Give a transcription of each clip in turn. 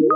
Good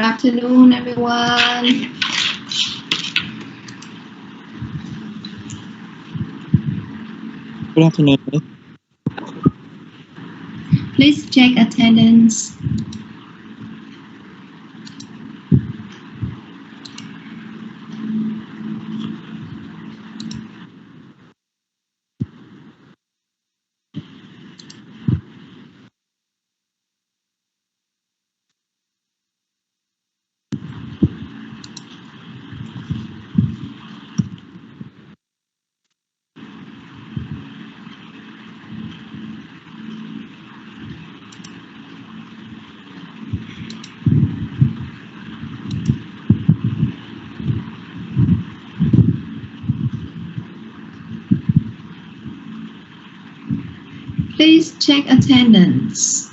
afternoon, everyone. Good afternoon. Please check attendance. Please check attendance.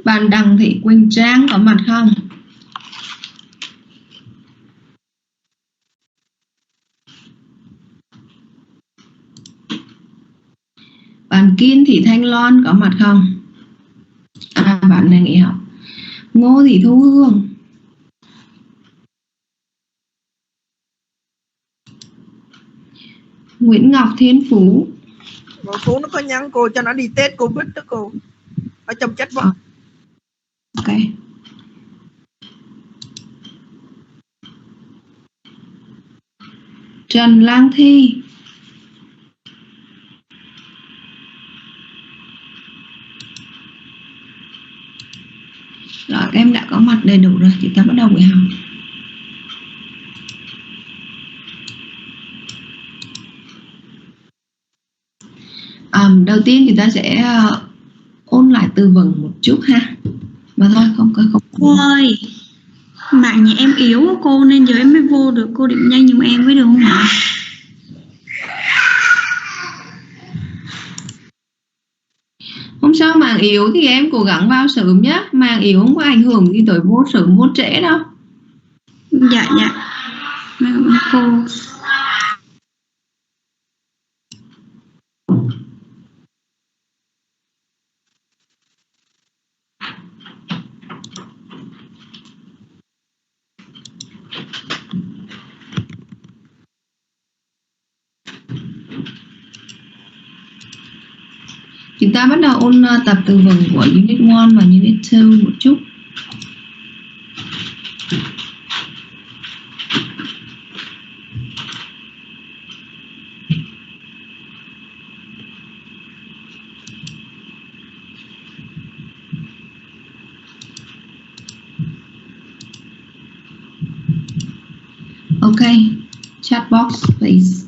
Bạn Đặng Thị Quỳnh Trang có mặt không? Bạn Kiên Thị Thanh Loan có mặt không? À, bạn này nghỉ học. Ngô Thị Thu Hương. Nguyễn Ngọc Thiên Phú. Phú nó có nhắn cô cho nó đi Tết cô biết đó cô. Ở trong chat box. Ok. Trần Lang Thi. Rồi, các em đã có mặt đầy đủ rồi, chúng ta bắt đầu buổi học. Đầu tiên chúng ta sẽ ôn lại từ vựng một chút ha. Mà thôi, không. Cô ơi, mạng nhà em yếu quá cô, nên giờ em mới vô được. Cô điểm nhanh giùm em với được không ạ? Không sao, mạng yếu thì em cố gắng vào sớm nhé. Mạng yếu không có ảnh hưởng gì tới vô sớm vô trễ đâu. Dạ. Cô. Chúng ta bắt đầu ôn tập từ vựng của Unit 1 và Unit 2 một chút. Okay, chat box please.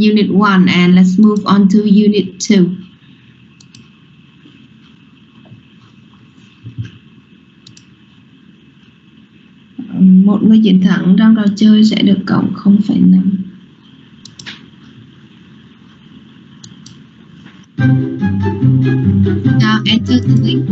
Unit 1 and let's move on to Unit 2. Một người chiến thắng trong trò chơi sẽ được cộng 0,5. Now enter the link.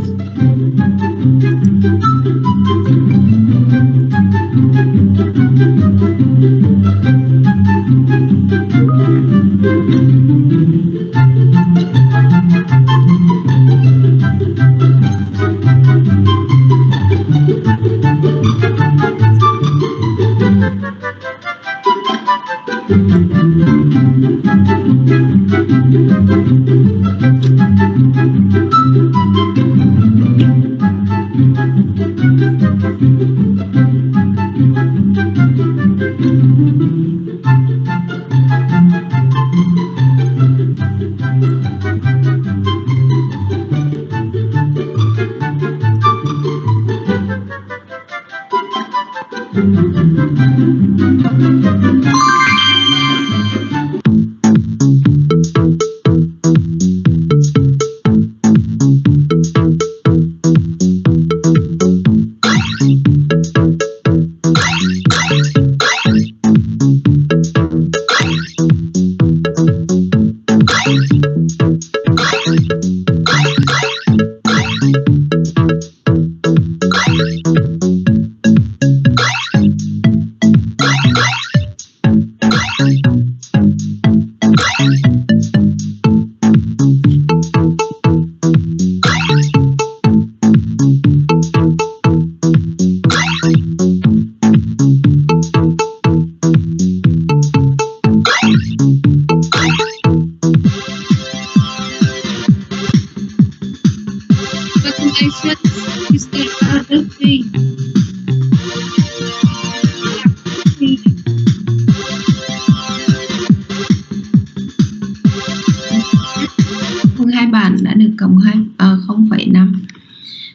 Hai bạn đã được cộng 0,5.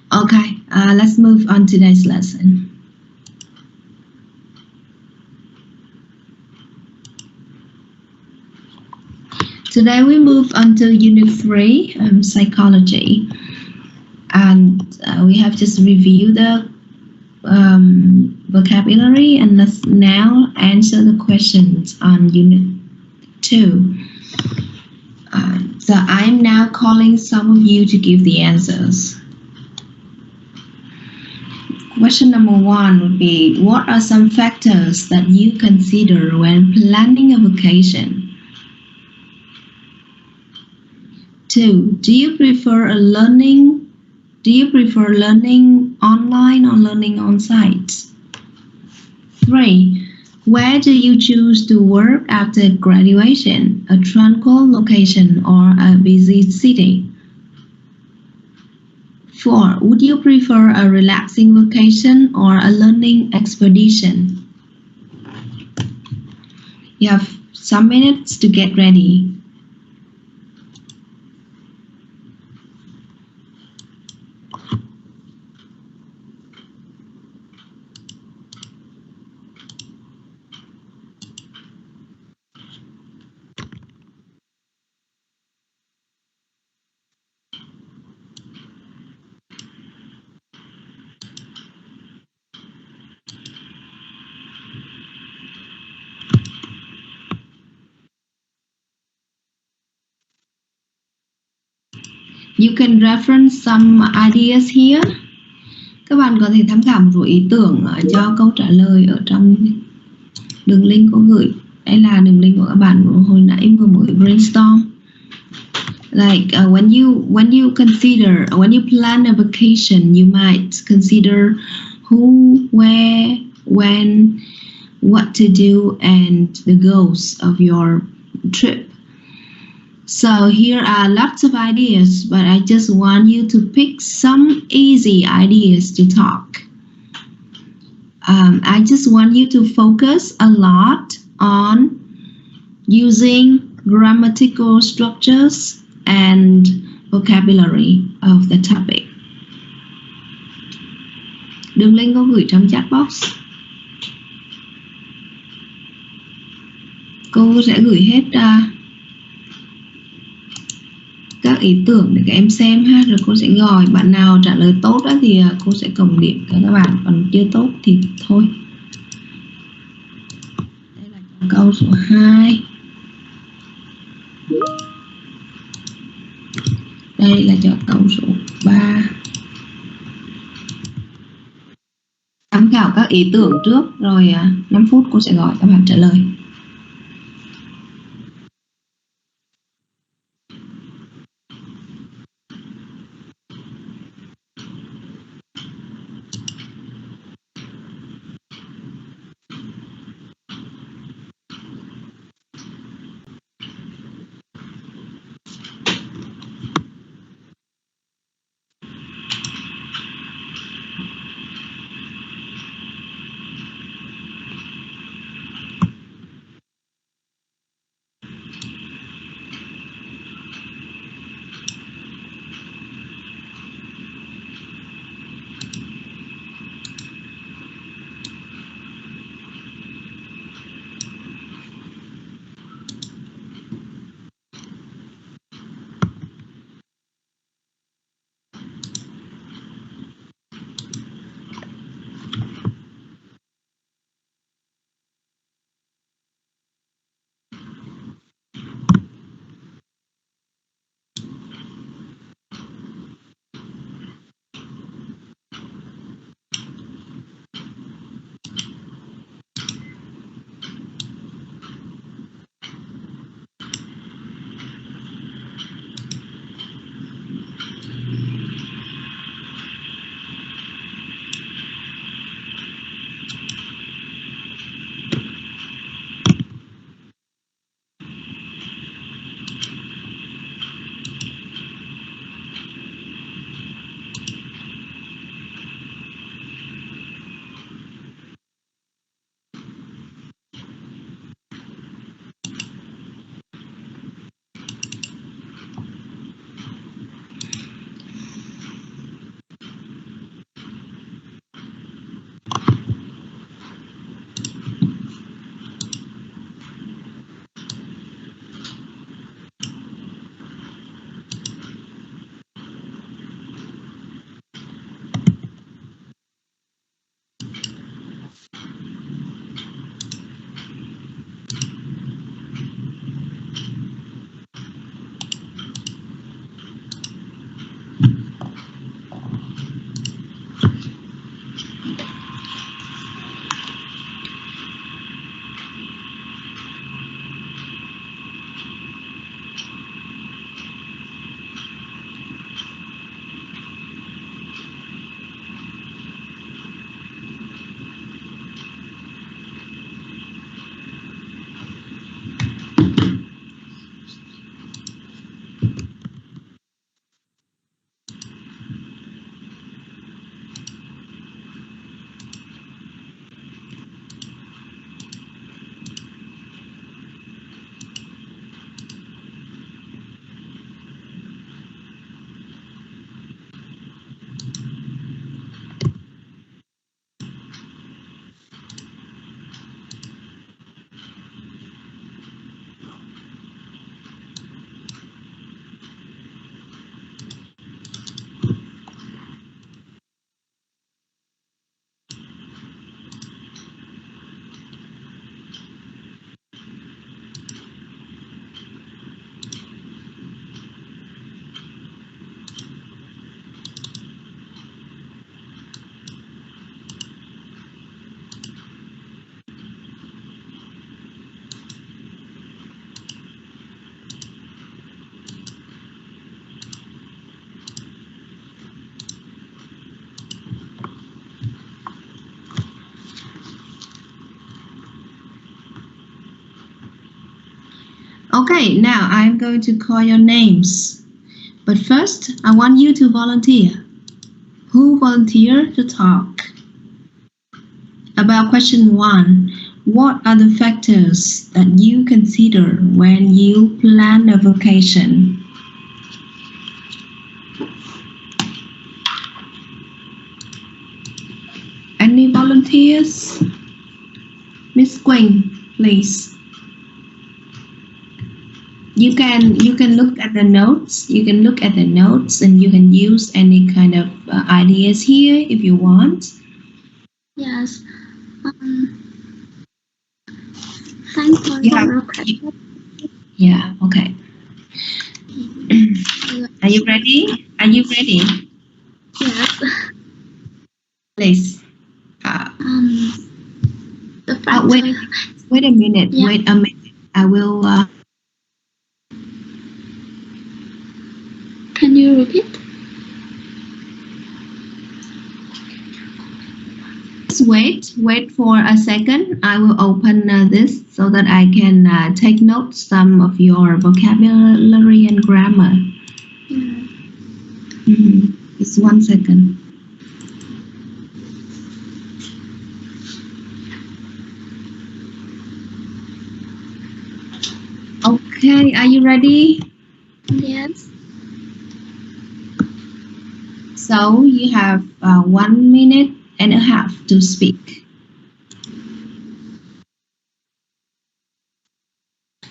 Okay, let's move on to today's lesson. Today we move on to Unit 3, Psychology. And we have just reviewed the vocabulary, and let's now answer the questions on Unit 2. So I'm now calling some of you to give the answers. Question number 1 would be, what are some factors that you consider when planning a vacation? 2, do you prefer learning online or learning on site? 3, where do you choose to work after graduation? A tranquil location or a busy city? 4, would you prefer a relaxing vacation or a learning expedition? You have some minutes to get ready. You can reference some ideas here. Các bạn có thể tham khảo một số ý tưởng cho câu trả lời ở trong đường link có gửi. Đây là đường link của các bạn hồi nãy vừa mới brainstorm. Like when you plan a vacation, you might consider who, where, when, what to do, and the goals of your trip. So here are lots of ideas, but I just want you to pick some easy ideas to talk. I just want you to focus a lot on using grammatical structures and vocabulary of the topic. Đường link có gửi trong chat box. cô sẽ gửi hết các ý tưởng để các em xem ha, rồi cô sẽ gọi bạn nào trả lời tốt đó thì cô sẽ cộng điểm cho các bạn, còn chưa tốt thì thôi. Đây là câu số 2. Đây là cho câu số 3. Tham khảo các ý tưởng trước rồi 5 phút cô sẽ gọi các bạn trả lời. Okay, now I'm going to call your names. But first, I want you to volunteer. Who volunteered to talk? About question 1, what are the factors that you consider when you plan a vacation? Any volunteers? Miss Quỳnh, please. you can look at the notes. You can look at the notes, and you can use any kind of ideas here if you want. Yes. Thanks for Yeah. your question. Yeah. Okay. Are you ready? Are you ready? Yes. Please. The factor. Wait a minute. Yeah. Wait a minute. I will. Can you repeat? Just wait for a second. I will open this so that I can take note some of your vocabulary and grammar. Yeah. Just 1 second. Okay, are you ready? Yes. So you have 1 minute and a half to speak.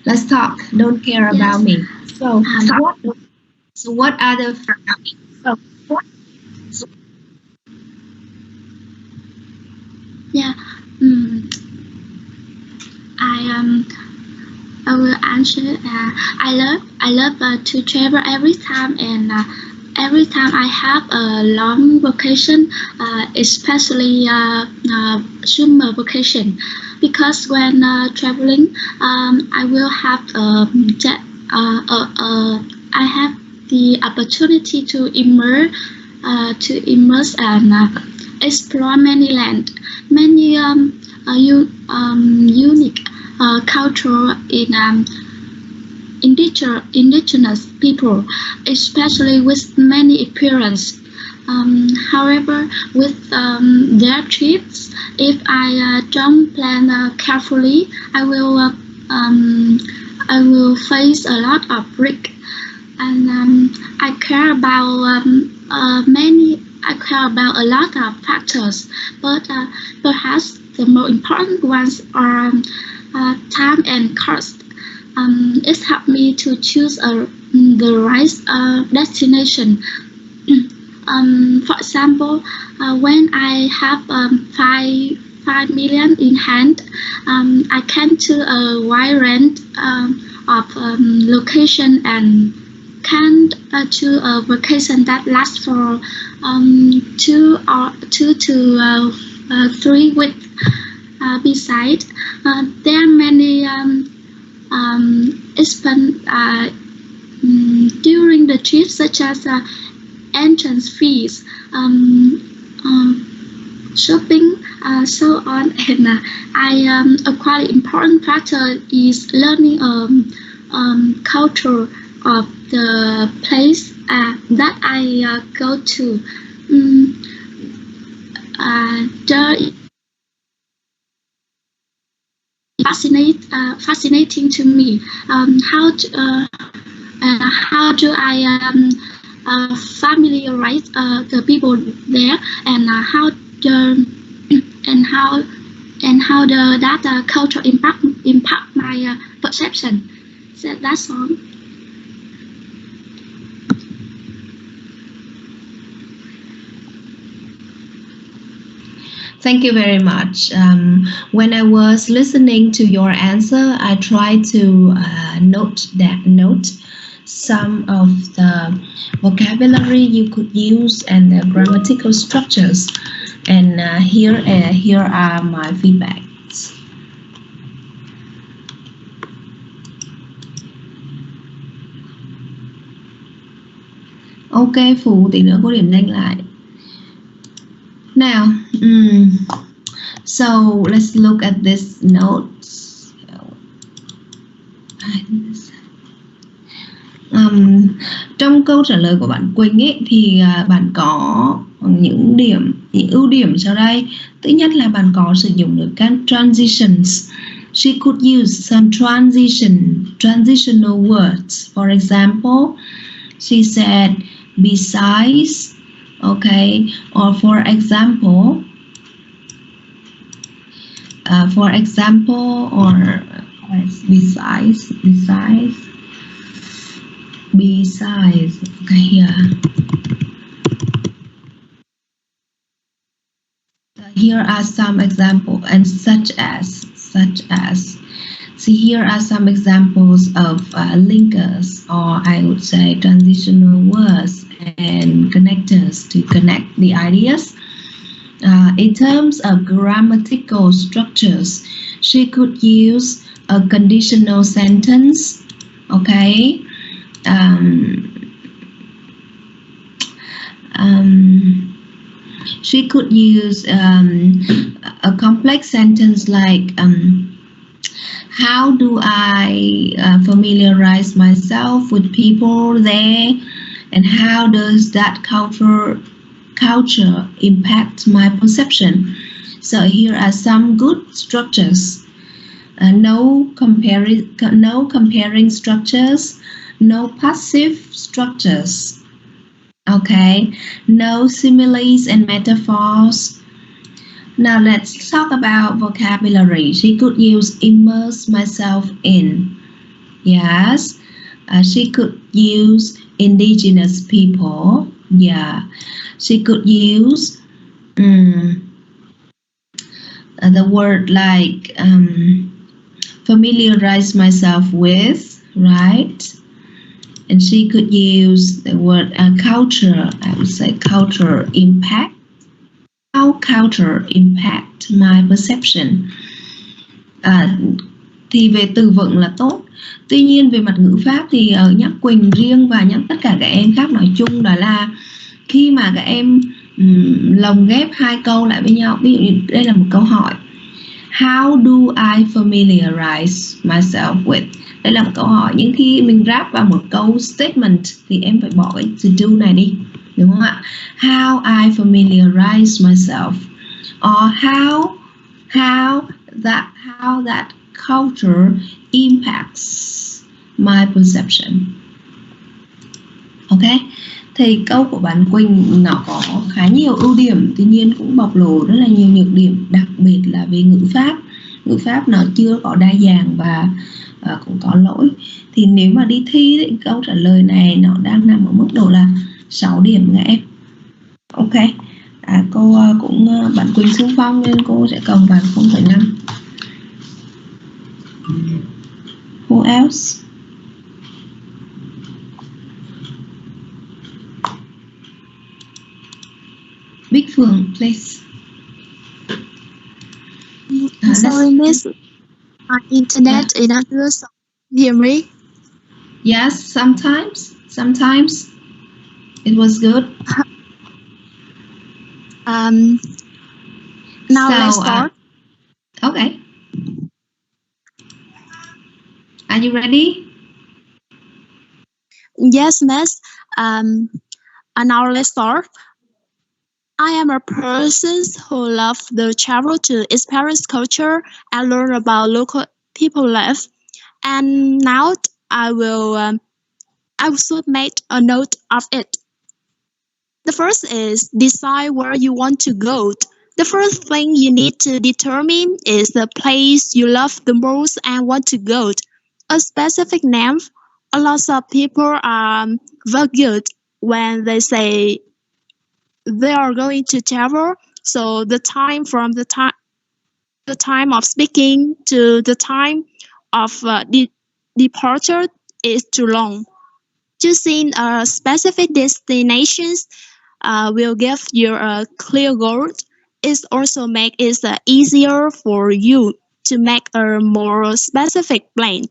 Let's talk. Don't care Yes. about me. So what are the Yeah. I will answer. I love to travel every time, and every time I have a long vacation, especially summer vacation, because when traveling, I will have I have the opportunity to immerse and explore many land, many unique culture in indigenous people, especially with many experience. However, with their trips, if I don't plan carefully, I will face a lot of risk, and I care about a lot of factors, but perhaps the most important ones are time and cost. It helped me to choose the right destination. For example, when I have 5 million in hand, I can choose a wide range of location and can choose a vacation that lasts for 2 to 3 weeks. Besides, there are many expense during the trip, such as entrance fees, shopping, so on. And a quite important factor is learning culture of the place that I go to. There fascinating to me. How do I familiarize the people there, and how that culture impact my perception. So that's all. Thank you very much. When I was listening to your answer, I tried to note some of the vocabulary you could use and the grammatical structures. And here are my feedbacks. Ok, Phú tí nữa cô điểm danh lại. Now, so let's look at this notes. Trong câu trả lời của bạn Quỳnh ấy, thì bạn có những ưu điểm sau đây. Thứ nhất là bạn có sử dụng được các transitions. She could use some transitional words. For example, she said besides, okay, or for example, or besides. Besides, okay, here. Here are some examples, and such as. See, here are some examples of linkers, or I would say transitional words and connectors to connect the ideas. In terms of grammatical structures, she could use a conditional sentence, okay? She could use a complex sentence like, how do I familiarize myself with people there, and how does that culture impact my perception? So here are some good structures. No comparing structures, no passive structures. Okay, no similes and metaphors. Now let's talk about vocabulary. She could use immerse myself in. Yes. She could use indigenous people. Yeah. She could use the word like familiarize myself with, right? And she could use the word culture. I would say culture impact. How culture impact my perception. Thì về từ vựng là tốt. Tuy nhiên về mặt ngữ pháp thì nhắc Quỳnh riêng và nhắc tất cả các em khác nói chung đó là khi mà các em lồng ghép hai câu lại với nhau. Ví dụ như đây là một câu hỏi. How do I familiarize myself with? Đây là một câu hỏi, nhưng khi mình ráp vào một câu statement thì em phải bỏ cái to do này đi, đúng không ạ? How I familiarize myself, or how that culture impacts my perception. Ok, thì câu của bạn Quỳnh nó có khá nhiều ưu điểm, tuy nhiên cũng bộc lộ rất là nhiều nhược điểm, đặc biệt là về ngữ pháp. Ngữ pháp nó chưa có đa dạng và cũng có lỗi. Thì nếu mà đi thi thì câu trả lời này nó đang nằm ở mức độ là 6 điểm các em. Ok, cô cũng bạn Quỳnh xung phong nên cô sẽ cộng bạn 0,5. Who else? Big Phương, please. Sorry, Miss. My internet is not good. So hear me? Yes, sometimes it was good. Now let's start. Okay. Are you ready? Yes, Miss. And now let's start. I am a person who loves to travel to experience culture and learn about local people life. And now I should make a note of it. The first is decide where you want to go. The first thing you need to determine is the place you love the most and want to go. A specific name. A lot of people are vague when they say they are going to travel. So the time from the time of speaking to the time of departure is too long. Choosing a specific destinations will give you a clear goal. It also makes it easier for you to make a more specific plan.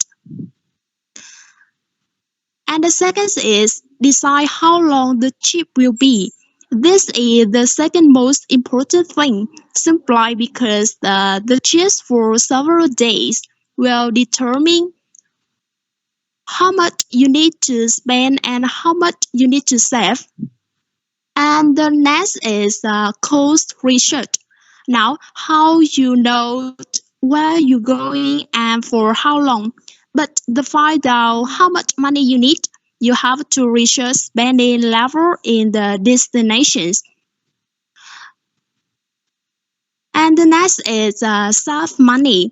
And the second is decide how long the trip will be. This is the second most important thing, simply because the trip for several days will determine how much you need to spend and how much you need to save. And the next is cost research. Now, how you know where you're going and for how long. But to find out how much money you need, you have to research spending level in the destinations. And the next is save money.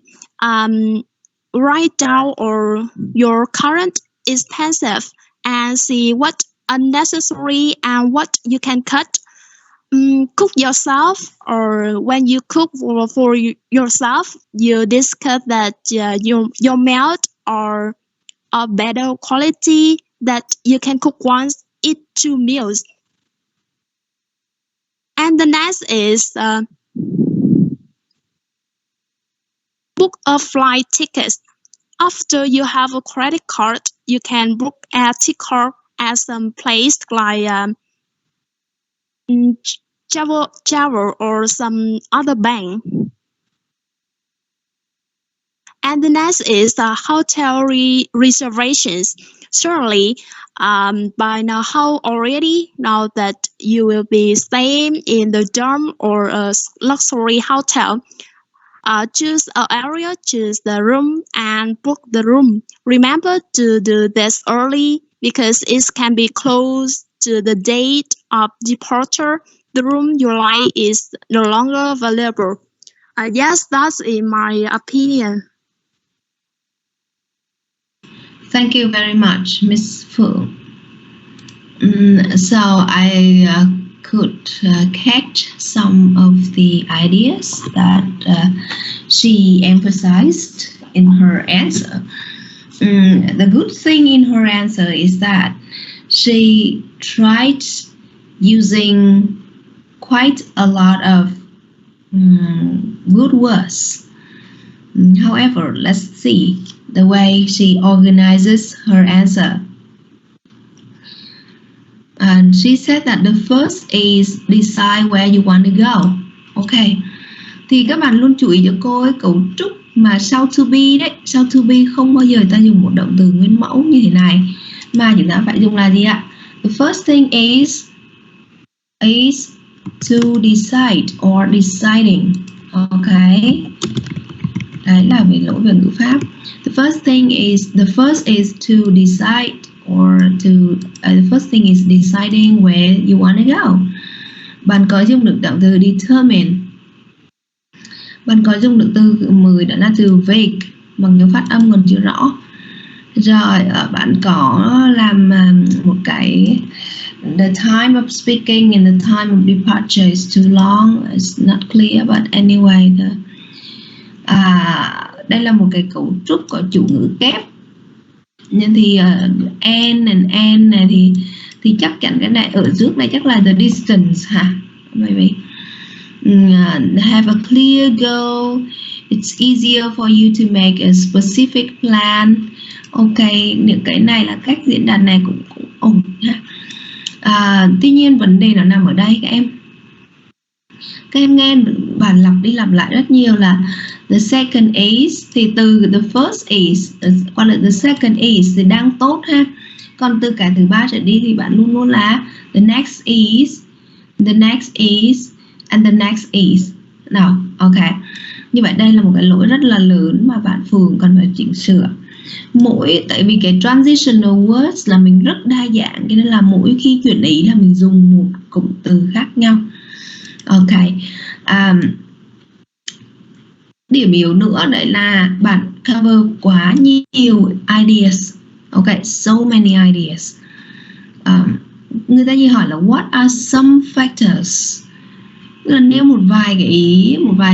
Write down your current expenses and see what unnecessary and what you can cut. Cook yourself, or when you cook for yourself, you discover that your meal are of better quality, that you can cook once, eat 2 meals. And the next is book a flight ticket. After you have a credit card, you can book a ticket at some place like Travel or some other bank. And the next is hotel reservations. Surely, by now already know that you will be staying in the dorm or a luxury hotel. Choose an area, choose the room, and book the room. Remember to do this early because it can be close to the date of departure. The room you like is no longer available. Yes, that's in my opinion. Thank you very much, Miss Fu. So I could catch some of the ideas that she emphasized in her answer. The good thing in her answer is that she tried using quite a lot of good words. However, let's see the way she organizes her answer. And she said that the first is decide where you want to go. Ok. Thì các bạn luôn chú ý cho cô ấy cấu trúc mà sau to be đấy. Sau to be không bao giờ ta dùng một động từ nguyên mẫu như thế này, mà chúng ta phải dùng là gì ạ? The first thing is to decide or deciding. Ok. Đấy là về lỗi về ngữ pháp. The first is to decide or the first thing is deciding where you want to go. Bạn có dùng được động từ determine. Bạn có dùng được từ 10 đó là từ vague bằng dấu phát âm còn chưa rõ. Rồi bạn có làm một cái the time of speaking and the time of departure is too long. It's not clear, but anyway, đây là một cái cấu trúc có chủ ngữ kép. Nhưng thì and này thì chắc chắn cái này ở trước này chắc là the distance ha. Maybe have a clear goal. It's easier for you to make a specific plan. Ok, những cái này là cách diễn đạt này cũng ổn ha. Tuy nhiên vấn đề nó nằm ở đây các em nghe bản lặp đi lặp lại rất nhiều là the second is, thì từ the first is qua lại the second is thì đang tốt ha. Còn từ cái thứ ba trở đi thì bạn luôn luôn là the next is, and the next is. Nào, ok. Như vậy đây là một cái lỗi rất là lớn mà bạn Phường cần phải chỉnh sửa. Tại vì cái transitional words là mình rất đa dạng, cho nên là mỗi khi chuyển ý là mình dùng một cụm từ khác nhau. Ok. Điểm yếu nữa đấy là bạn cover quá nhiều ideas. Ok, so many ideas. Người ta chỉ hỏi là what are some factors. Tức là nếu một vài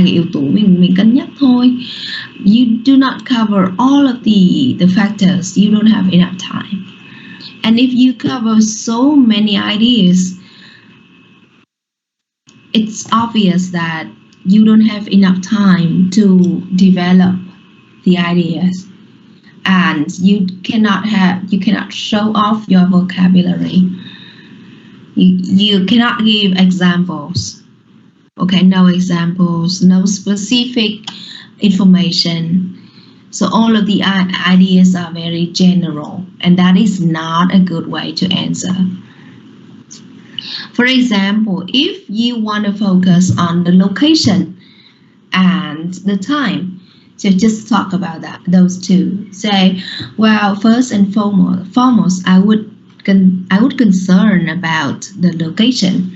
cái yếu tố mình cân nhắc thôi. You do not cover all of the factors. You don't have enough time. And if you cover so many ideas, it's obvious that you don't have enough time to develop the ideas, and you cannot show off your vocabulary. You cannot give examples. Okay, no examples, no specific information. So all of the ideas are very general, and that is not a good way to answer. For example, if you want to focus on the location and the time, so just talk about those two. Say, well, first and foremost, I would concern about the location.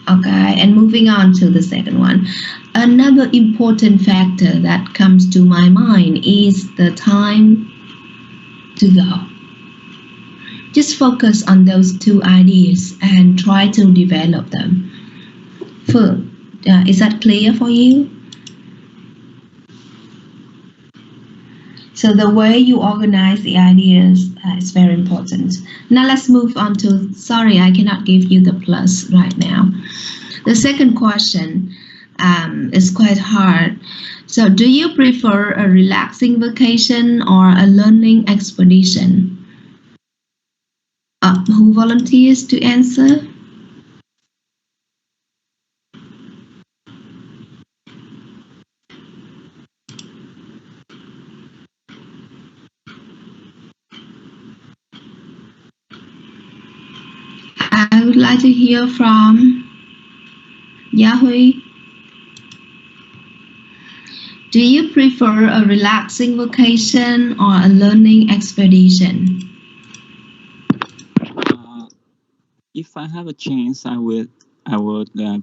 Okay, and moving on to the second one. Another important factor that comes to my mind is the time to go. Just focus on those two ideas and try to develop them. Is that clear for you? So the way you organize the ideas is very important. Now let's move on to, sorry, I cannot give you the plus right now. The second question is quite hard. So do you prefer a relaxing vacation or a learning expedition? Who volunteers to answer? I would like to hear from Yahoo. Do you prefer a relaxing vacation or a learning expedition? If I have a chance, I would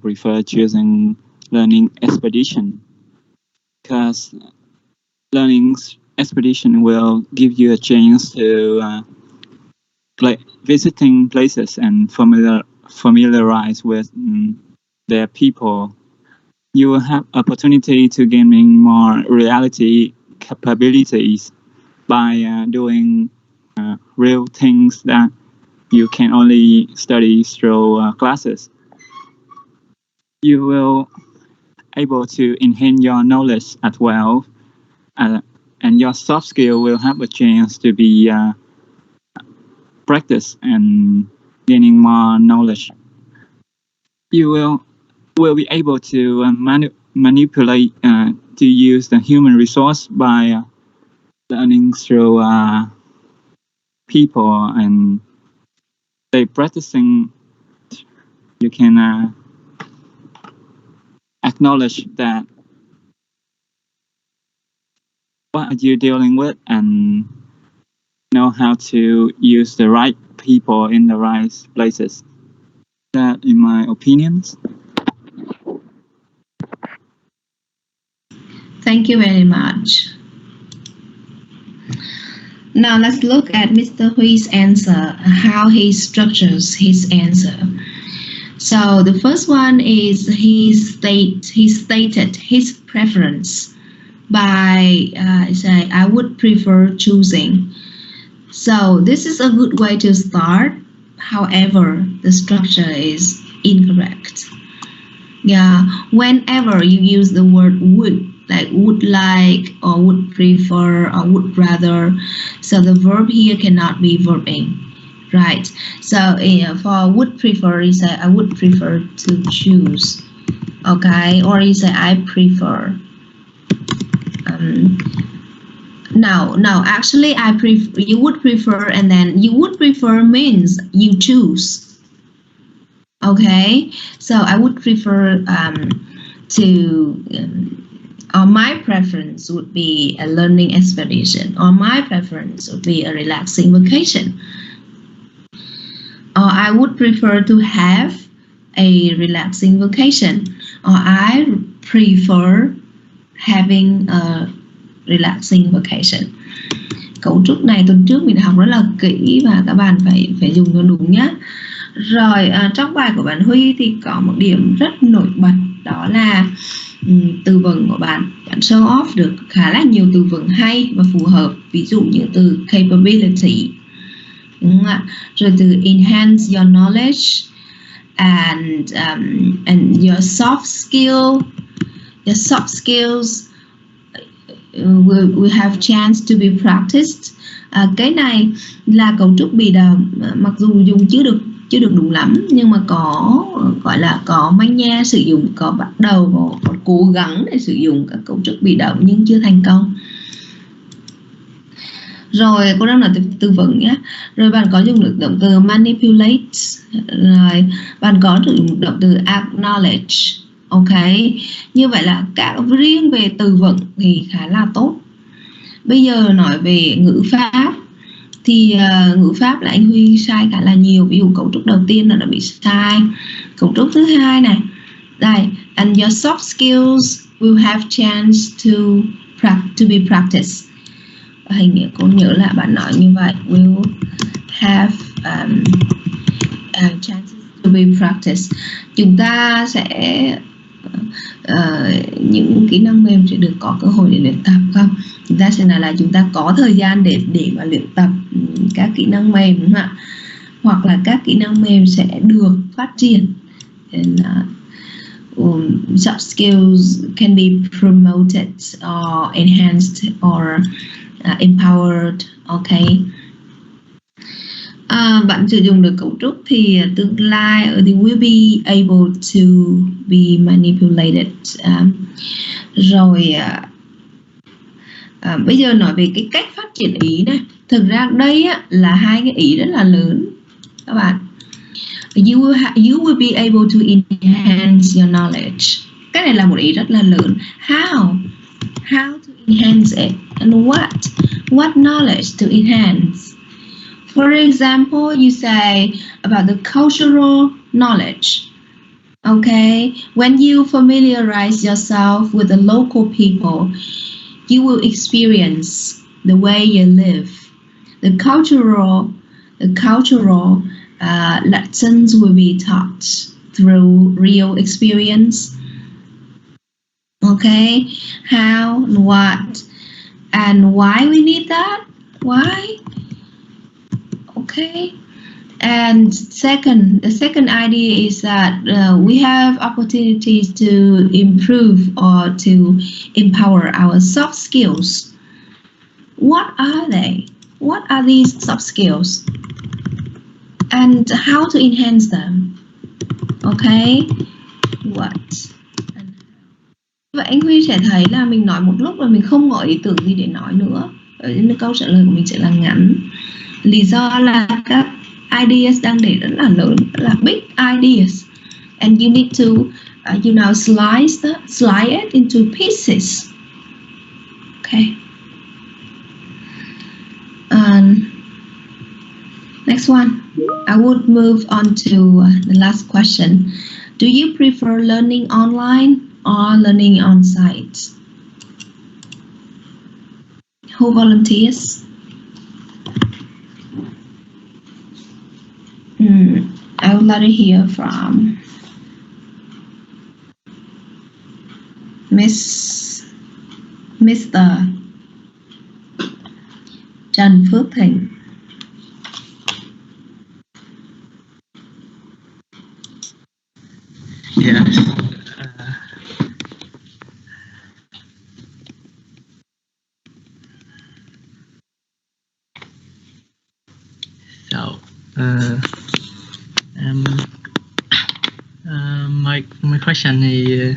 prefer choosing learning expedition, because learning expedition will give you a chance to visiting places and familiarize with their people. You will have opportunity to gaining more reality capabilities by doing real things that you can only study through classes. You will able to enhance your knowledge as well, and your soft skill will have a chance to be practice and gaining more knowledge. You will be able to manipulate to use the human resource by learning through people, and by practicing you can acknowledge that what are you dealing with and know how to use the right people in the right places. That, in my opinions. Thank you very much. Now let's look at Mr. Hui's answer, how he structures his answer. So the first one is he stated his preference by say I would prefer choosing. So this is a good way to start. However, the structure is incorrect. Yeah, whenever you use the word would, like would like or would prefer or would rather, so the verb here cannot be verb ing, right? So for would prefer, you say I would prefer to choose, okay? Or you say I prefer. No, actually you would prefer, and then you would prefer means you choose. Okay, so I would prefer or my preference would be a learning expedition, or my preference would be a relaxing vacation. Or I would prefer to have a relaxing vacation, or I prefer having a relaxing vacation. Cấu trúc này tuần trước mình học rất là kỹ và các bạn phải dùng cho đúng nhé. Rồi trong bài của bạn Huy thì có một điểm rất nổi bật, đó là từ vựng của bạn show off được khá là nhiều từ vựng hay và phù hợp, ví dụ như từ capability, đúng không ạ? Rồi từ enhance your knowledge and your soft skills will have chance to be practiced. Cái này là cấu trúc bị động, mặc dù dùng chưa được đúng lắm, nhưng mà có gọi là có manh nha sử dụng, có bắt đầu có cố gắng để sử dụng các cấu trúc bị động nhưng chưa thành công. Rồi cô đang nói từ vựng nhé. Rồi bạn có dùng được động từ manipulate, rồi bạn có dùng động từ acknowledge. Ok, như vậy là riêng về từ vựng thì khá là tốt. Bây giờ nói về ngữ pháp thì ngữ pháp là anh Huy sai khá là nhiều. Ví dụ cấu trúc đầu tiên là đã bị sai. Cấu trúc thứ hai này, đây, and your soft skills will have chance to be practiced. Hình như cô nhớ là bạn nói như vậy, will have chances to be practiced. Chúng ta sẽ những kỹ năng mềm sẽ được có cơ hội để luyện tập không? Chúng ta sẽ nói là chúng ta có thời gian để mà luyện tập các kỹ năng mềm, đúng không ạ? Hoặc là các kỹ năng mềm sẽ được phát triển. And, soft skills can be promoted or enhanced or empowered. Okay. Bạn sử dụng được cấu trúc thì tương lai thì will be able to be manipulated. Bây giờ nói về cái cách phát triển ý này. Thực ra đây là hai cái ý rất là lớn các bạn. You will be able to enhance your knowledge. Cái này là một ý rất là lớn. How to enhance it and what knowledge to enhance. For example, you say about the cultural knowledge. Okay, when you familiarize yourself with the local people, you will experience the way you live. The cultural lessons will be taught through real experience. Okay, how, what, and why we need that? Why? Okay, and the second idea is that we have opportunities to improve or to empower our soft skills. What are they? What are these soft skills? And how to enhance them? Okay, what? Vậy anh Huy sẽ thấy là mình nói một lúc là mình không có ý tưởng gì để nói nữa. Nên câu trả lời của mình sẽ là ngắn. Lý do là các ideas đang để rất là lớn, rất là big ideas, and you need to slide it into pieces. Okay. Next one, I would move on to the last question. Do you prefer learning online or learning on site? Who volunteers? I would like to hear from Mr. Trần Phước Thịnh. Yes. My question is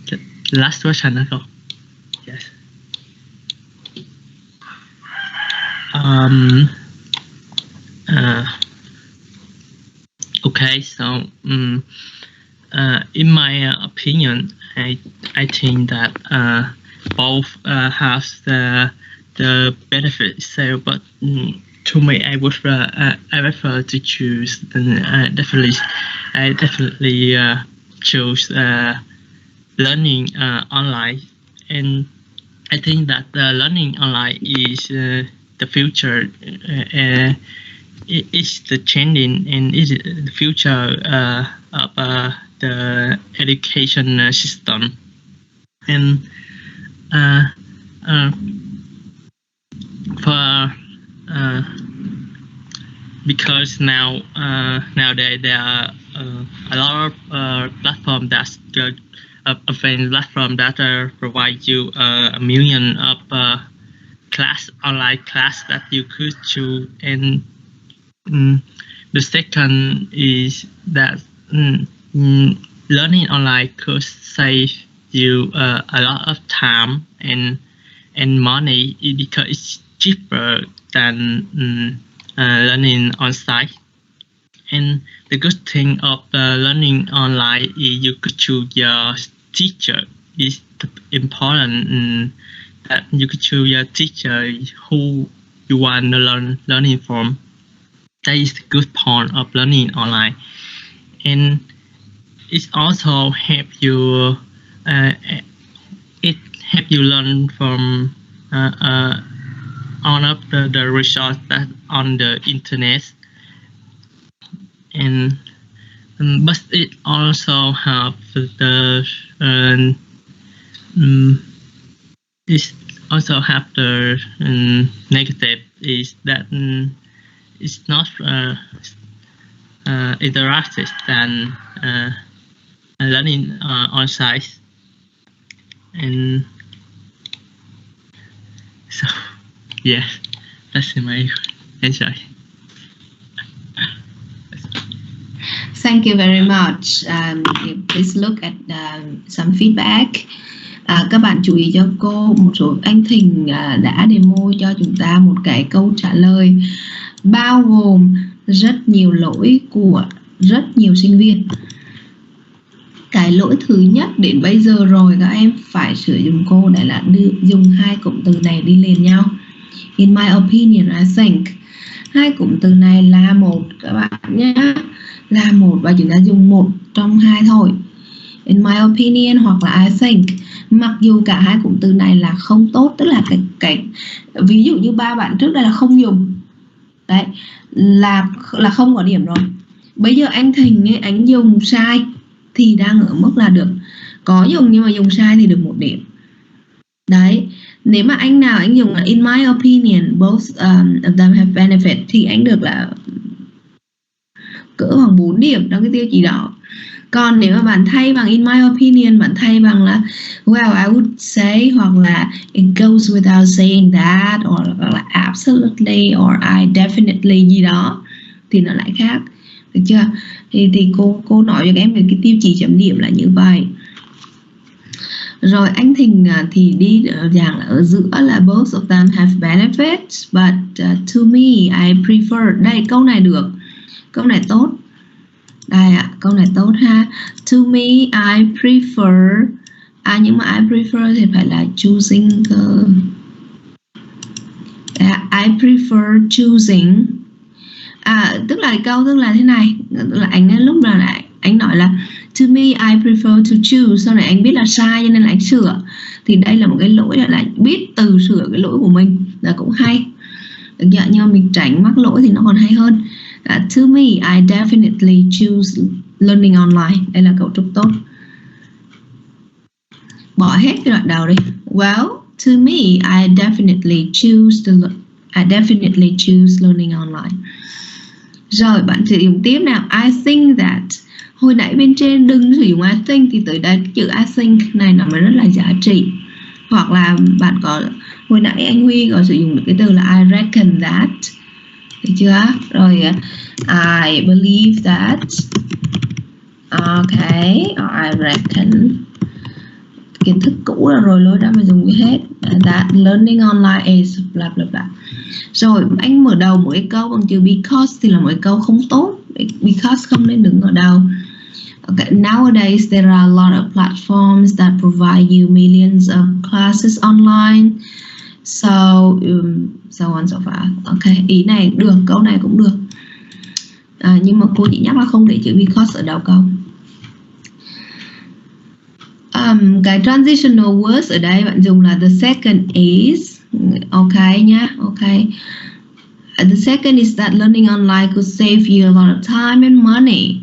the last question. Yes. Okay. So, in my opinion, I think that both have the benefits. So, but to me, I prefer to choose. I definitely choose learning online, and I think that learning online is the future. It's the changing and is the future of the education system, and because nowadays there are a lot of platforms that provide you a million of online class that you could choose. And the second is that learning online could save you a lot of time and money because it's cheaper than learning on site. And the good thing of learning online is you could choose your teacher. It's important that you could choose your teacher who you want to learning from. That is the good part of learning online, and it also help you. It help you learn from all of the resources that on the internet, and but it also have the it also have the negative is that it's not interactive than learning on site, and so yeah, that's my answer. Thank you very much. Please look at some feedback. Các bạn chú ý cho cô, một số anh Thìn đã demo cho chúng ta một cái câu trả lời bao gồm rất nhiều lỗi của rất nhiều sinh viên. Cái lỗi thứ nhất đến bây giờ rồi các em phải sử dụng cô để là dùng hai cụm từ này đi liền nhau. In my opinion, I think. Hai cụm từ này là một các bạn nhé, là một và chúng ta dùng một trong hai thôi. In my opinion hoặc là I think. Mặc dù cả hai cụm từ này là không tốt, tức là cái ví dụ như ba bạn trước đây là không dùng, đấy là không có điểm rồi. Bây giờ anh Thìn ấy, anh dùng sai thì đang ở mức là được, có dùng nhưng mà dùng sai thì được 1 điểm. Đấy, nếu mà anh nào anh dùng là in my opinion both of them have benefit thì anh được là cỡ khoảng 4 điểm trong cái tiêu chí đó. Còn nếu mà bạn thay bằng in my opinion, bạn thay bằng là well I would say, hoặc là it goes without saying that, hoặc là absolutely, or I definitely gì đó thì nó lại khác, được chưa? Thì cô nói cho các em về cái tiêu chí chấm điểm là như vậy. Rồi anh Thìn thì đi dạng là ở giữa là both of them have benefits, but to me I prefer. Đây câu này được, câu này tốt. Đây ạ, câu này tốt ha. To me I prefer. Nhưng mà I prefer thì phải là choosing cơ. I prefer choosing. Tức là câu tức là thế này, tức là anh lúc nào lại anh nói là to me I prefer to choose, sau này anh biết là sai cho nên là anh sửa. Thì đây là một cái lỗi là biết từ sửa cái lỗi của mình là cũng hay. Được chưa? Nhưng mà mình tránh mắc lỗi thì nó còn hay hơn. To me I definitely choose learning online. Đây là cấu trúc tốt. Bỏ hết cái đoạn đầu đi. Well, to me I definitely choose learning online. Rồi bạn sử dụng tiếp nào. I think that. Hồi nãy bên trên đừng sử dụng I think, thì tới đây chữ I think này nó mới rất là giá trị. Hoặc là bạn có, hồi nãy anh Huy có sử dụng được cái từ là I reckon that, được chưa? Rồi I believe that. Okay, I reckon. Kiến thức cũ rồi lối ra mà dùng hết. That learning online is bla bla bla. Rồi anh mở đầu mỗi câu bằng chữ because thì là mỗi câu không tốt. Because không nên đứng ở đầu. Okay, nowadays there are a lot of platforms that provide you millions of classes online, so on so forth. Okay, ý này được, câu này cũng được. Nhưng mà cô chỉ nhắc là không để chữ because ở đầu câu. Cái transitional words ở đây bạn dùng là the second is. Okay nhá, okay. The second is that learning online could save you a lot of time and money.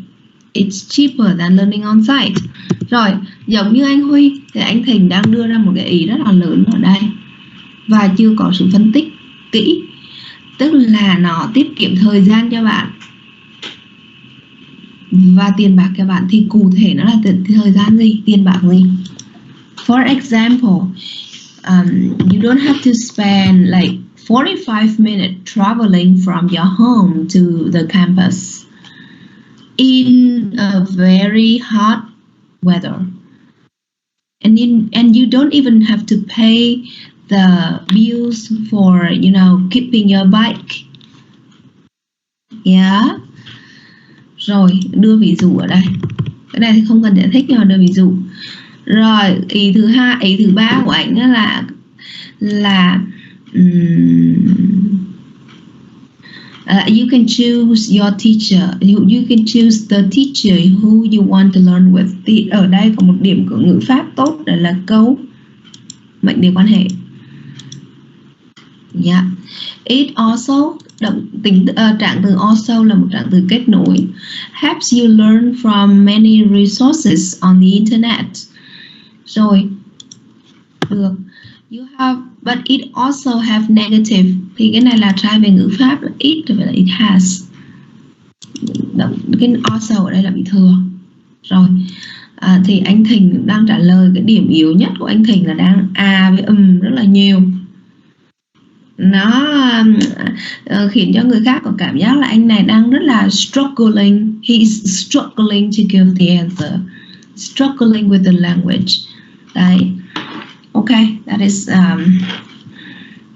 It's cheaper than learning on site. Rồi, giống như anh Huy thì anh Thìn đang đưa ra một cái ý rất là lớn ở đây và chưa có sự phân tích kỹ. Tức là nó tiết kiệm thời gian cho bạn và tiền bạc cho bạn. Thì cụ thể nó là thời gian gì, tiền bạc gì. For example, you don't have to spend like 45 minutes traveling from your home to the campus in a very hot weather, and you don't even have to pay the bills for keeping your bike. Yeah. Rồi đưa ví dụ ở đây. Cái này thì không cần giải thích nhưng mà đưa ví dụ. Rồi ý thứ ba của anh là you can choose your teacher. You can choose the teacher who you want to learn with. Thì ở đây có một điểm của ngữ pháp tốt, đó là câu mệnh đề quan hệ. Yeah. It also, trạng từ also là một trạng từ kết nối. Helps you learn from many resources on the internet. Rồi, được. You have, but it also have negative. Thì cái này là trai về ngữ pháp, it thì phải là it has. Cái also ở đây là bị thừa. Rồi, thì anh Thịnh đang trả lời cái điểm yếu nhất của anh Thịnh là đang với rất là nhiều. Nó khiến cho người khác có cảm giác là anh này đang rất là struggling. He is struggling to give the answer. Struggling with the language. Đấy. Okay, that is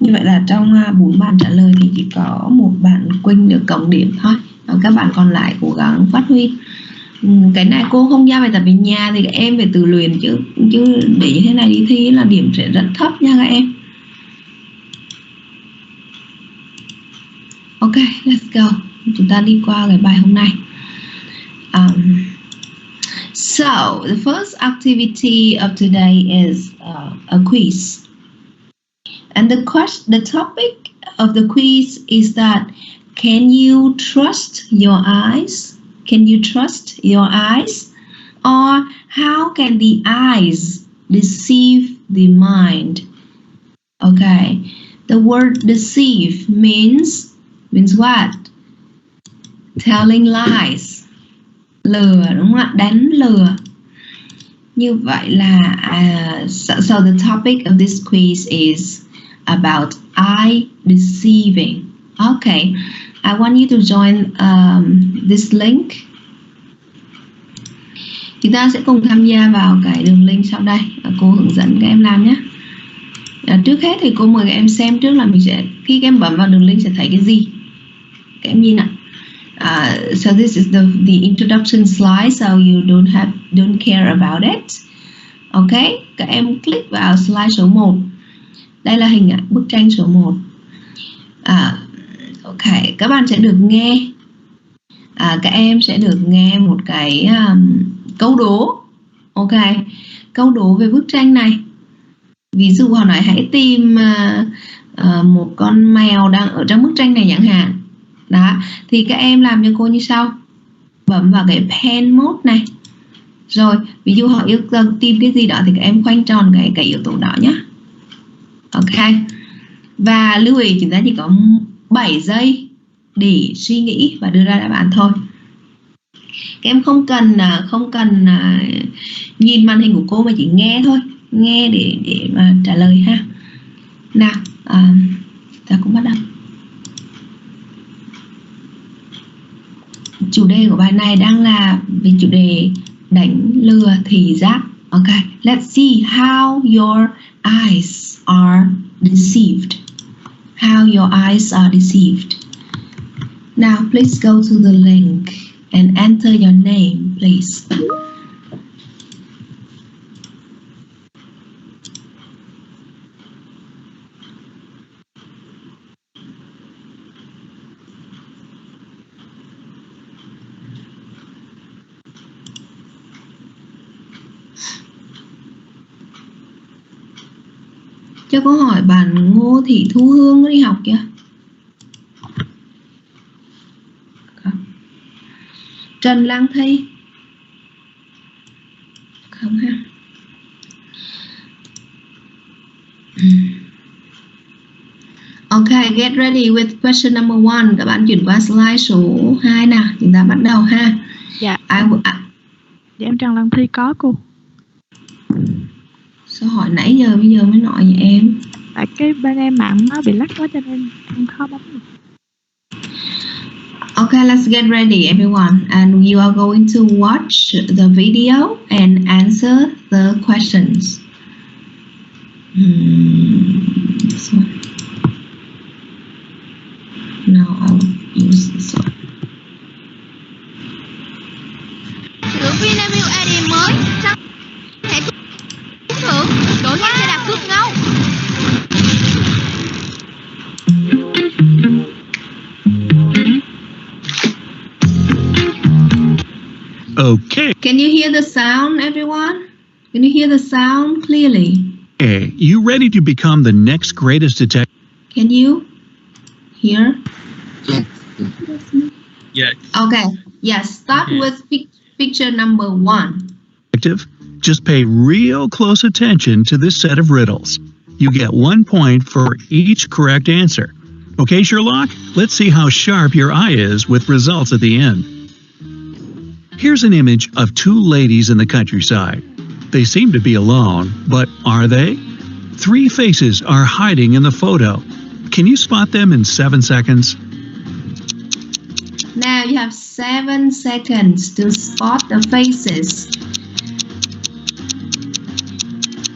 như vậy là trong 4 bạn trả lời thì chỉ có một bạn Quỳnh được cộng điểm thôi. Các bạn còn lại cố gắng phát huy. Cái này cô không giao bài tập về nhà thì các em phải tự luyện chứ để như thế này đi thi là điểm sẽ rất thấp nha các em. Ok, let's go. Chúng ta đi qua cái bài hôm nay. So, the first activity of today is a quiz. And the topic of the quiz is that, can you trust your eyes? Can you trust your eyes? Or how can the eyes deceive the mind? Okay, the word deceive means what? Telling lies. Lừa, đúng không ạ? Đánh lừa. Như vậy là so the topic of this quiz is about eye deceiving. Okay, I want you to join this link. Chúng ta sẽ cùng tham gia vào cái đường link sau đây. Cô hướng dẫn các em làm nhé. Trước hết thì cô mời các em xem trước là mình sẽ, khi các em bấm vào đường link sẽ thấy cái gì. Các em nhìn ạ. So this is the introduction slide, so you don't care about it. Okay, các em click vào slide số 1. Đây là hình ảnh bức tranh số 1. Ok, các bạn sẽ được nghe, các em sẽ được nghe một cái câu đố. Ok, câu đố về bức tranh này. Ví dụ họ nói hãy tìm một con mèo đang ở trong bức tranh này chẳng hạn. Đó, thì các em làm cho cô như sau. Bấm vào cái pen mode này. Rồi, ví dụ họ yêu cầu tìm cái gì đó thì các em khoanh tròn cái yếu tố đó nhé. Ok. Và lưu ý chúng ta chỉ có 7 giây để suy nghĩ và đưa ra đáp án thôi. Các em không cần nhìn màn hình của cô mà chỉ nghe thôi. Nghe để mà trả lời ha. Nào, ta cũng bắt đầu. Chủ đề của bài này đang là về chủ đề đánh lừa thị giác. Ok, let's see how your eyes are deceived. How your eyes are deceived. Now, please go to the link and enter your name, please. Cho câu hỏi bạn Ngô Thị Thu Hương có đi học kìa. Trần Lang Thi. Không ha. Ok, get ready with question number 1. Các bạn chuyển qua slide số 2 nào. Chúng ta bắt đầu ha. Dạ. Dạ em Trần Lang Thi có cô. Sao hỏi nãy giờ bây giờ mới nói với em? Tại cái bên em mạng nó bị lắc quá cho nên em khó bấm được. Okay, let's get ready everyone, and you are going to watch the video and answer the questions. This one. Now I'll use this one. Thưởng Vinamilk ID mới xong thẻ thưởng đổi nhanh xe đạp cướp ngâu. Okay. Can you hear the sound, everyone? Can you hear the sound clearly? You ready to become the next greatest detective? Can you hear? Yes. Okay. Yes. Start Okay. with picture number 1. Just pay real close attention to this set of riddles. You get 1 point for each correct answer. Okay, Sherlock? Let's see how sharp your eye is with results at the end. Here's an image of 2 ladies in the countryside. They seem to be alone, but are they? 3 faces are hiding in the photo. Can you spot them in 7 seconds? Now you have 7 seconds to spot the faces.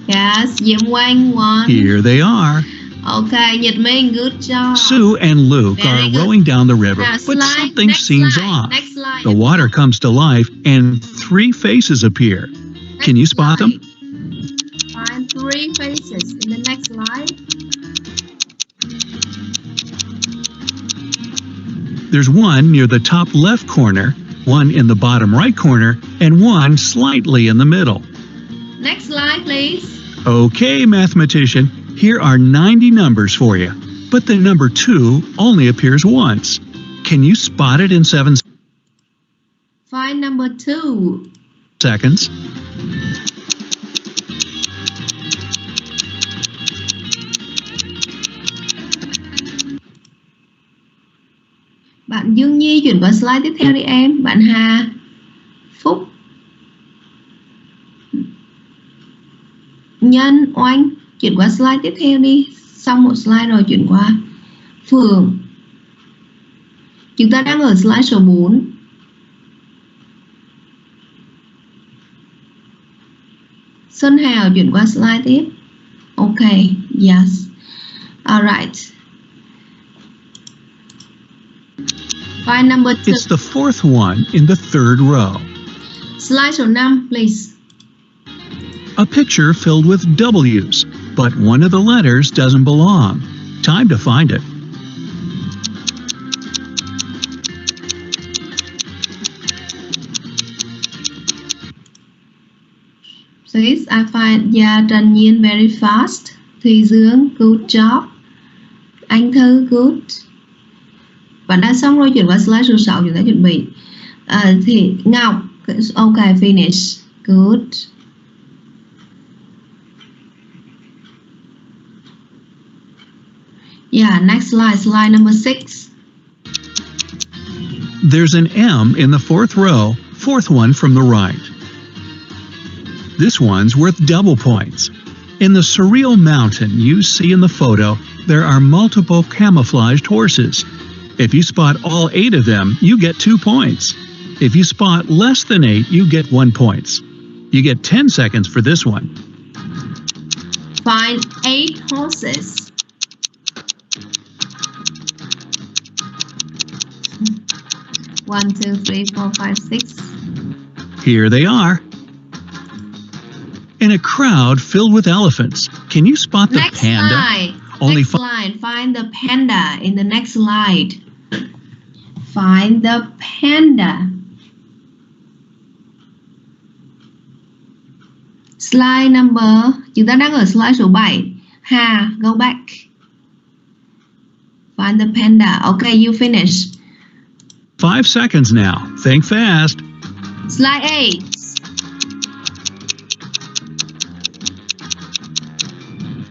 Yes, Diễm Oanh, 1. Here they are. Okay, Nhật Minh, good job. Sue and Luke Very are good. rowing down the river, Now, but slide, something next seems slide, off. next slide. The water comes to life and 3 faces appear. Can you spot them? Find 3 faces in the next slide. There's one near the top left corner, one in the bottom right corner, and one slightly in the middle. Next slide, please. Okay, mathematician, here are 90 numbers for you, but the number 2 only appears once. Can you spot it in 7 Find number 2. seconds? Bạn Dương Nhi chuyển qua slide tiếp theo đi em. Bạn Hà Phúc Nhân Oanh chuyển qua slide tiếp theo đi. Xong một slide rồi chuyển qua Phường. Chúng ta đang ở slide số 4. Xuân Hào chuyển qua slide tiếp. Okay, yes. Alright. Find number 2. It's the 4th one in the 3rd row. Slide số 5, please. A picture filled with W's, but one of the letters doesn't belong. Time to find it. Please, I find Trần Nhiên very fast. Thùy Dương, good job. Anh Thư, good. Bạn đã xong rồi, chuyển qua slide số 6, chúng ta chuẩn bị. Thì Ngọc, okay, finish. Good. Yeah, next slide, slide number 6. There's an M in the 4th row, 4th one from the right. This one's worth double points. In the surreal mountain you see in the photo, there are multiple camouflaged horses. If you spot all 8 of them, you get 2 points. If you spot less than 8, you get 1 point. You get 10 seconds for this one. Find 8 horses. One, 2, 3, 4, 5, 6. Here they are. In a crowd filled with elephants, can you spot the Next panda? slide. Only Next slide. Find the panda in the next slide. Find the panda. Slide number. Chúng ta đang ở slide số 7. Hà, go back. Find the panda. Okay, you finish. 5 seconds now. Think fast. Slide 8.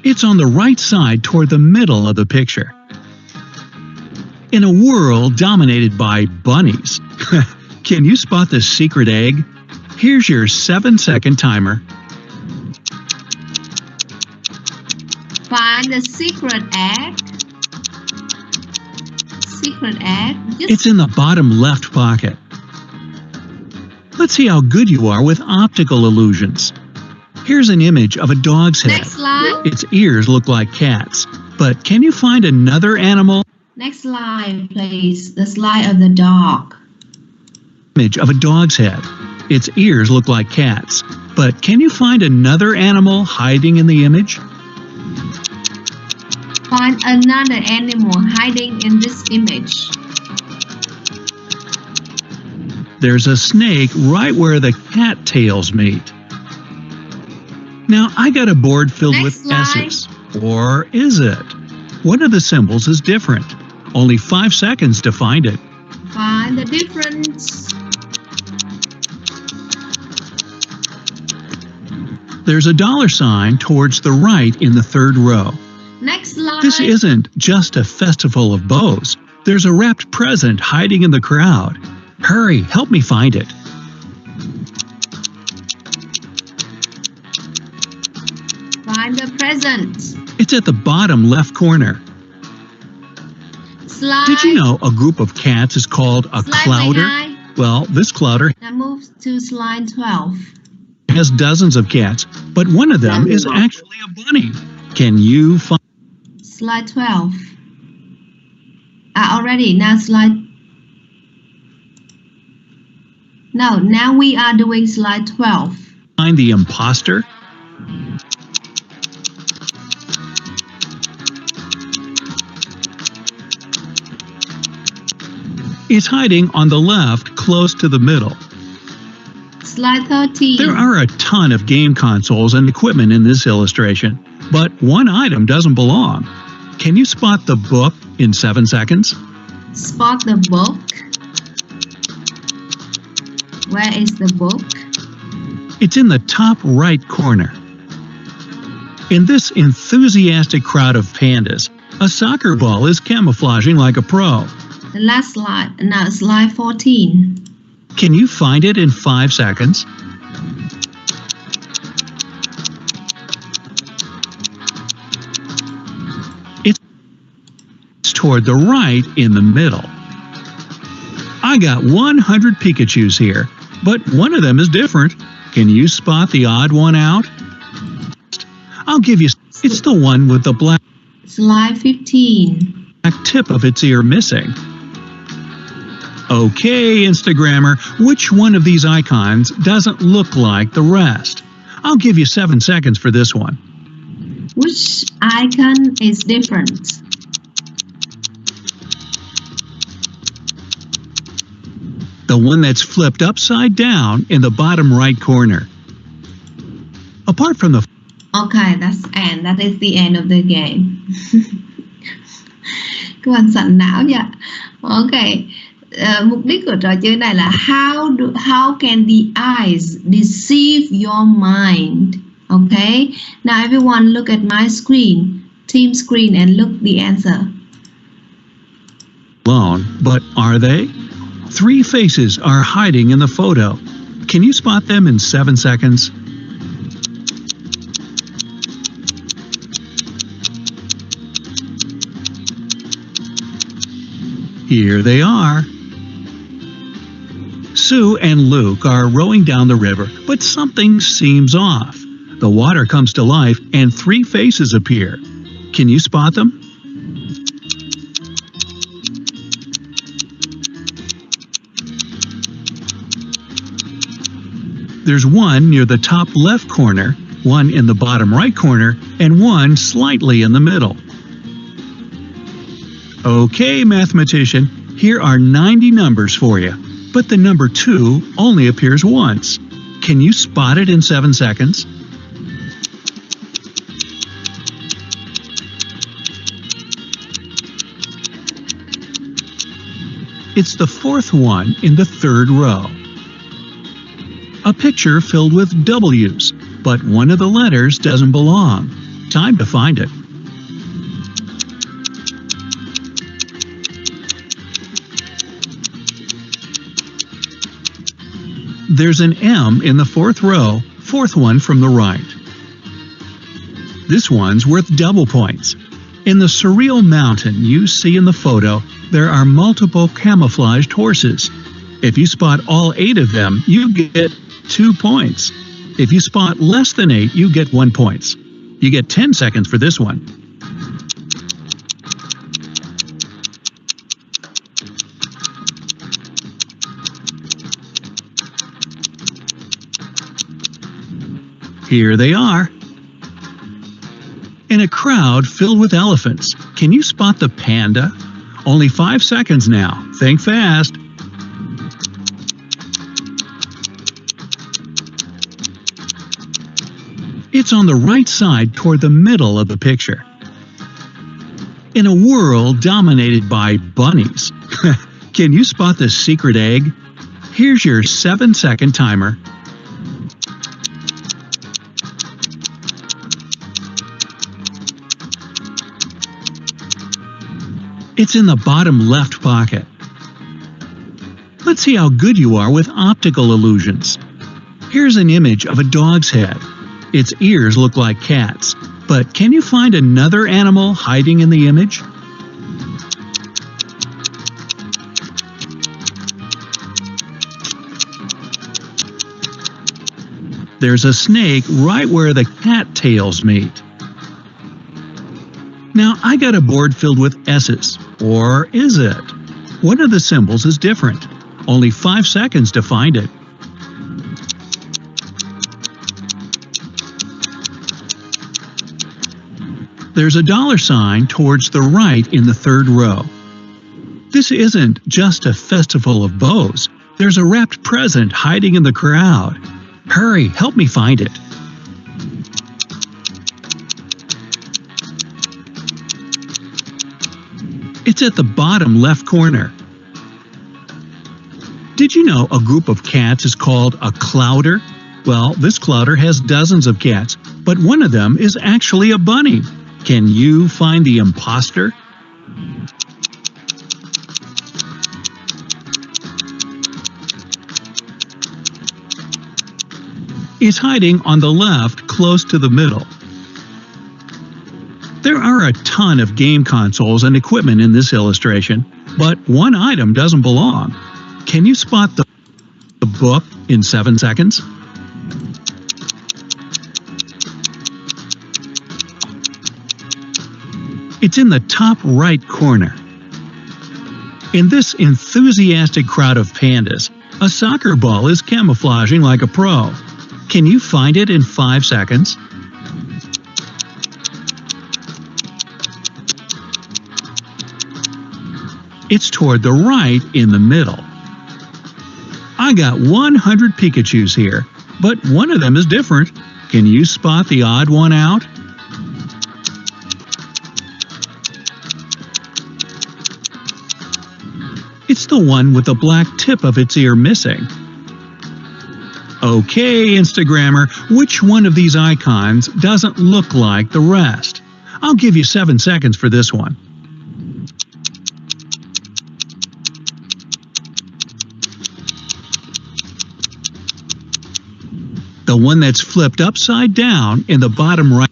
It's on the right side toward the middle of the picture. In a world dominated by bunnies, can you spot the secret egg? Here's your 7-second timer. Find the secret egg. Secret egg. It's in the bottom left pocket. Let's see how good you are with optical illusions. Here's an image of a dog's head. Next slide. Its ears look like cats. But can you find another animal? Next slide, please. The slide of the dog. Image of a dog's head. Its ears look like cats. But can you find another animal hiding in the image? Find another animal hiding in this image. There's a snake right where the cat tails meet. Now, I got a board filled Next with slide. S's. Or is it? One of the symbols is different. Only 5 seconds to find it. Find the difference. There's a $sign towards the right in the third row. Next slide. This isn't just a festival of bows. There's a wrapped present hiding in the crowd. Hurry, help me find it. Find the present. It's at the bottom left corner. Slide. Did you know a group of cats is called a Slide clouder? 12. Well, this clouder Now move to slide 12. has dozens of cats, but one of them is actually a bunny. Can you find? Slide 12. Already. Now slide. No, now we are doing slide 12. Find the imposter? It's hiding on the left, close to the middle. Slide 13. There are a ton of game consoles and equipment in this illustration, but one item doesn't belong. Can you spot the book in 7 seconds? Spot the book. Where is the book? It's in the top right corner. In this enthusiastic crowd of pandas, a soccer ball is camouflaging like a pro. The last slide. Now slide 14. Can you find it in 5 seconds? It's toward the right in the middle. I got 100 Pikachus here, but one of them is different. Can you spot the odd one out? I'll give you. It's the one with the black Slide 15. tip of its ear missing. Okay, Instagrammer, which one of these icons doesn't look like the rest? I'll give you 7 seconds for this one. Which icon is different? The one that's flipped upside down in the bottom right corner. Apart from the Okay, that's end. That is the end of the game. Các bạn sẵn não nhỉ? Okay. Mục đích của trò chơi này là how can the eyes deceive your mind? Okay. Now everyone look at my screen, team screen, and look the answer. alone, but are they? 3 faces are hiding in the photo. Can you spot them in 7 seconds? Here they are. Sue and Luke are rowing down the river, but something seems off. The water comes to life and 3 faces appear. Can you spot them? There's one near the top left corner, one in the bottom right corner, and one slightly in the middle. Okay, mathematician, here are 90 numbers for you, but the number 2 only appears once. Can you spot it in 7 seconds? It's the 4th one in the 3rd row. A picture filled with W's, but one of the letters doesn't belong. Time to find it. There's an M in the 4th row, 4th one from the right. This one's worth double points. In the surreal mountain you see in the photo, there are multiple camouflaged horses. If you spot all 8 of them, you get 2 points. If you spot less than 8, you get 1 point. You get 10 seconds for this one. Here they are. In a crowd filled with elephants, can you spot the panda? Only 5 seconds now. Think fast. It's on the right side toward the middle of the picture. In a world dominated by bunnies, can you spot the secret egg? Here's your 7-second timer. It's in the bottom left pocket. Let's see how good you are with optical illusions. Here's an image of a dog's head. Its ears look like cats, but can you find another animal hiding in the image? There's a snake right where the cat tails meet. Now, I got a board filled with S's. Or is it? One of the symbols is different. Only 5 seconds to find it. There's a $sign towards the right in the third row. This isn't just a festival of bows. There's a wrapped present hiding in the crowd. Hurry, help me find it. It's at the bottom left corner. Did you know a group of cats is called a clouder? Well, this clouder has dozens of cats, but one of them is actually a bunny. Can you find the imposter? It's hiding on the left, close to the middle. There are a ton of game consoles and equipment in this illustration, but one item doesn't belong. Can you spot the book in 7 seconds? It's in the top right corner. In this enthusiastic crowd of pandas, a soccer ball is camouflaging like a pro. Can you find it in 5 seconds? It's toward the right in the middle. I got 100 Pikachus here, but one of them is different. Can you spot the odd one out? It's the one with the black tip of its ear missing. Okay, Instagrammer, which one of these icons doesn't look like the rest? I'll give you 7 seconds for this one. The one that's flipped upside down in the bottom right.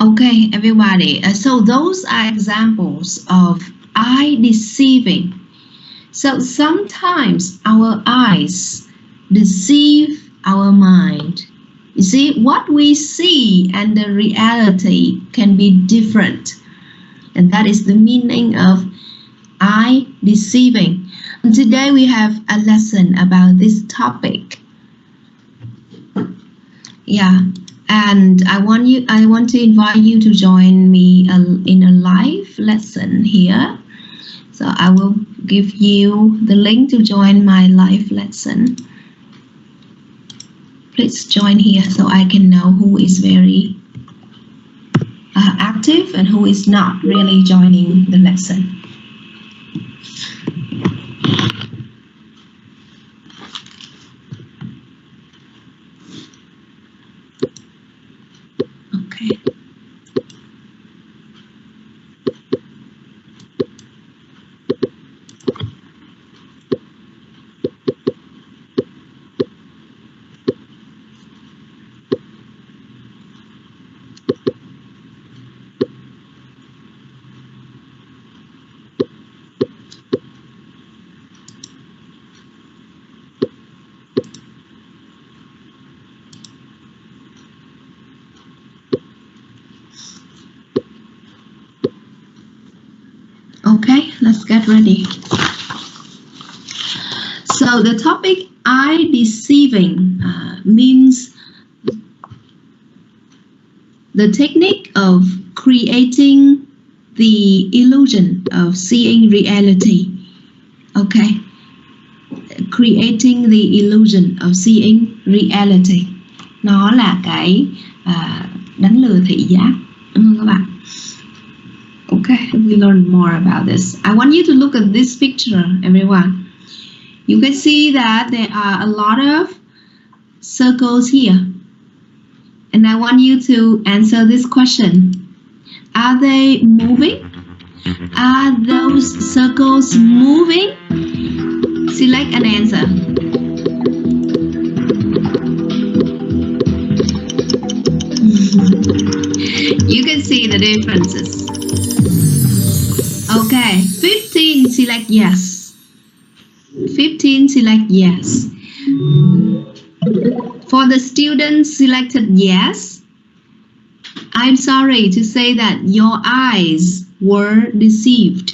Okay, everybody. So those are examples of eye deceiving. So sometimes our eyes deceive our mind. You see, what we see and the reality can be different. And that is the meaning of eye deceiving. And today we have a lesson about this topic. Yeah, and I want to invite you to join me in a live lesson here. So I will give you the link to join my live lesson. Please join here so I can know who is very active and who is not really joining the lesson. Okay. Okay, let's get ready. So the topic eye deceiving means the technique of creating the illusion of seeing reality. Okay, creating the illusion of seeing reality. Nó là cái đánh lừa thị giác, đúng không các bạn? Okay, we learn more about this. I want you to look at this picture, everyone. You can see that there are a lot of circles here. And I want you to answer this question. Are they moving? Are those circles moving? Select an answer. You can see the differences. Okay, 15 select yes. 15 select yes. For the students selected yes, I'm sorry to say that your eyes were deceived.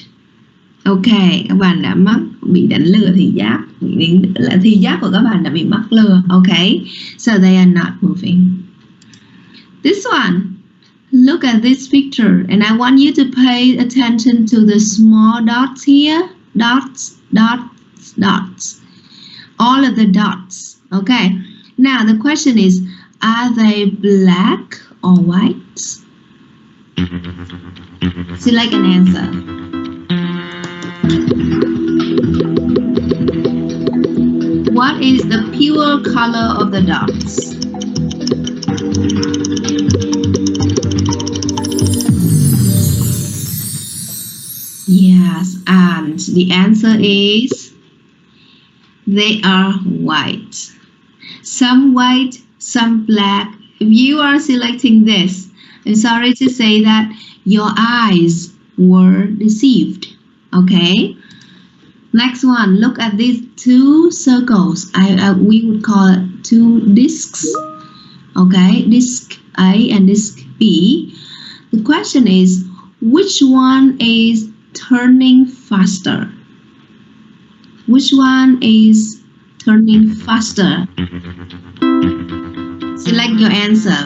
Okay, các bạn đã bị đánh lừa thị giác. Thị giác của các bạn đã bị mắc lừa. Okay, so they are not moving. This one, look at this picture and I want you to pay attention to the small dots here. Dots, dots, dots. All of the dots. Okay, now the question is, are they black or white? Select an answer. What is the pure color of the dots? Yes, and the answer is they are white. Some white, some black. If you are selecting this, I'm sorry to say that your eyes were deceived. Okay. Next one, look at these two circles. We would call it two discs. Okay, disc A and disc B. The question is, which one is turning faster? Which one is turning faster? Select your answer.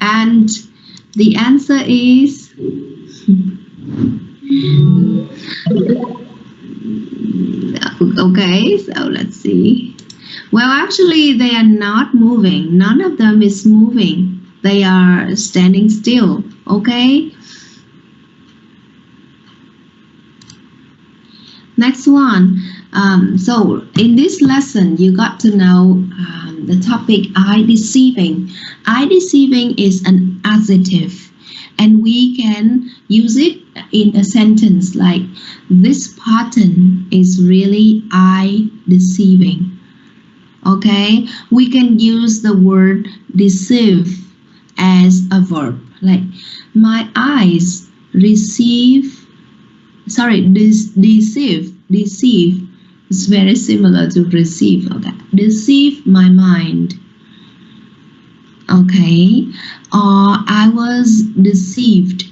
And the answer is okay, so let's see. Well, actually, they are not moving. None of them is moving. They are standing still. Okay. Next one. So in this lesson, you got to know the topic eye deceiving. Eye deceiving is an adjective, and we can use it in a sentence like, this pattern is really eye deceiving. Okay, we can use the word deceive as a verb, like my eyes deceive. It's very similar to receive. Okay, deceive my mind. Okay, or I was deceived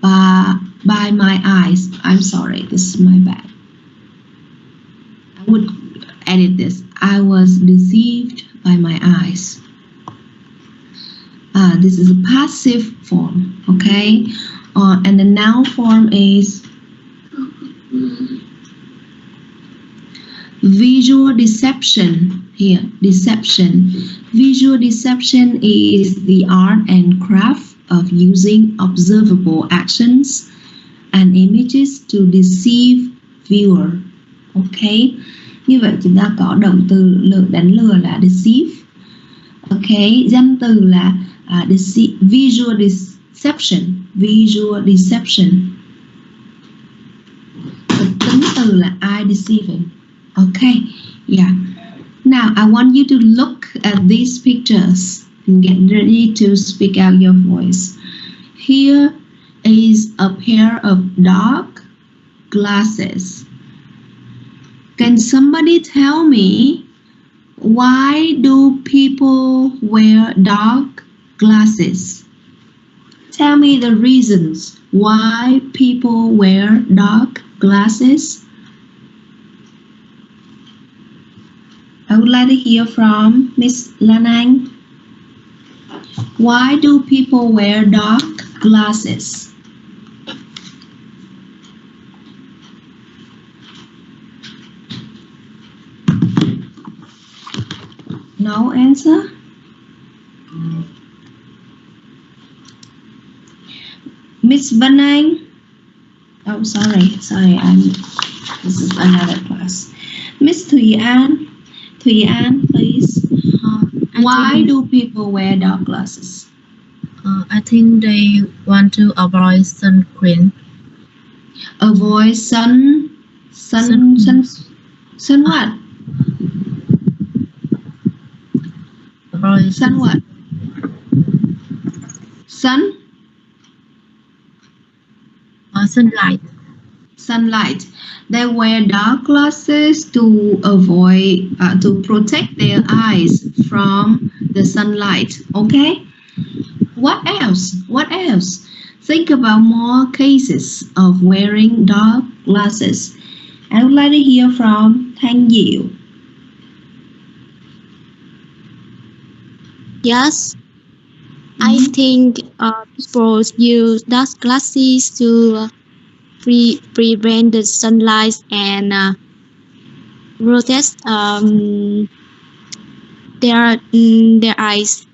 by my eyes. I'm sorry, this is my bad. I would edit this. I was deceived by my eyes. This is a passive form. Okay, and the noun form is visual deception. Here, deception. Visual deception is the art and craft of using observable actions and images to deceive viewer. Okay, như vậy chúng ta có động từ đánh lừa là deceive. Okay, danh từ là visual deception. Visual deception. Tính từ là eye deceiving. Okay, yeah. Now I want you to look at these pictures and get ready to speak out your voice. Here is a pair of dark glasses. Can somebody tell me, why do people wear dark glasses? Tell me the reasons why people wear dark glasses. I would like to hear from Miss Lanang. Why do people wear dark glasses? No answer. Miss Văn Anh. Oh, sorry. This is another class. Miss Thủy An. Thủy An, please. Why do people wear dark glasses? I think they want to avoid sun cream. Avoid sun what? Avoid Sun what? Sun? Sunlight. Sunlight. They wear dark glasses to avoid, to protect their eyes from the sunlight. Okay? What else? What else? Think about more cases of wearing dark glasses. I would like to hear from Thanh Diệu. Yes, I think people use dark glasses to prevent the sunlight and protect their eyes.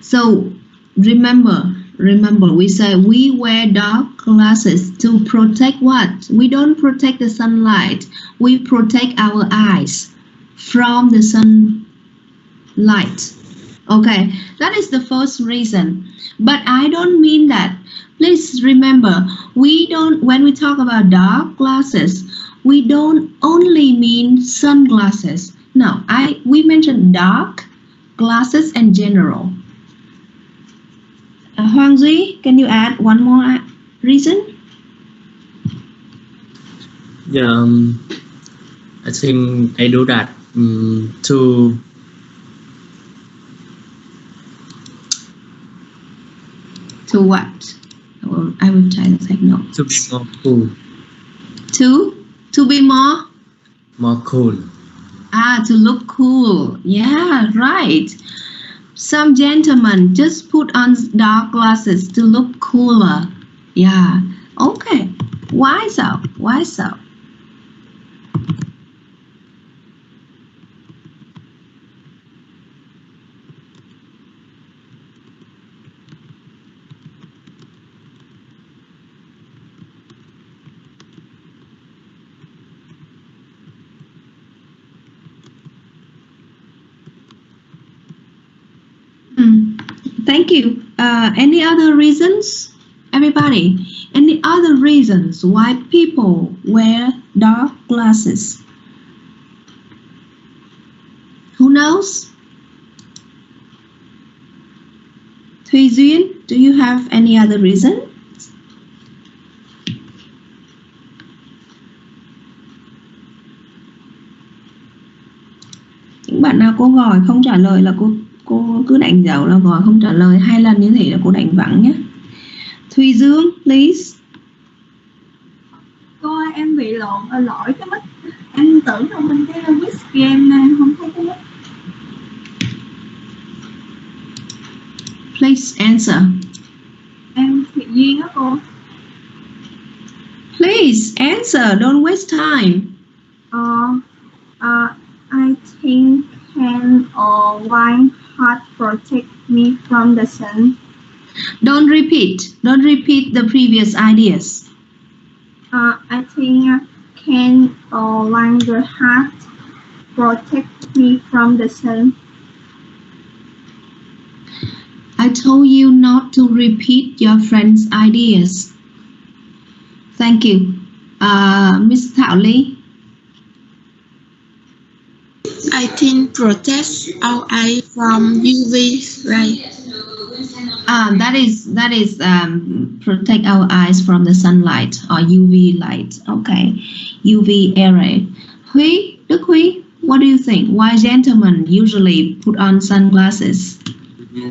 So remember, we say we wear dark glasses to protect what? We don't protect the sunlight. We protect our eyes from the sunlight. Okay, that is the first reason. But I don't mean that. Please remember, when we talk about dark glasses, we don't only mean sunglasses. No, we mentioned dark glasses in general. Hoàng Duy, can you add one more reason? Yeah, I think I do that to what? I will try to take notes. be more cool. To be more Cool. to look cool. Yeah, right. Some gentlemen just put on dark glasses to look cooler. Yeah. Okay. Why so? Thank you. Any other reasons, everybody? Any other reasons why people wear dark glasses? Who knows? Thùy Duyên, do you have any other reason? Những bạn nào cô gọi không trả lời là cô cứ đánh dấu là gọi không trả lời 2 lần như thế là cô đánh vắng nhé. Thùy Dương, please. Cô ơi, em bị lỗi cái mic. Em tưởng là mình cái Wigs game nên em không thấy cái mic. Please answer. Em Thùy Duyên đó cô. Please answer, don't waste time. I think tan or white hat protect me from the sun. Don't repeat the previous ideas. I think can or white hat protect me from the sun. I told you not to repeat your friend's ideas. Thank you. Miss Thảo Ly. I think protect our eye from UV light. That is protect our eyes from the sunlight or UV light. Okay, UV area. Đức Huy, what do you think? Why gentlemen usually put on sunglasses?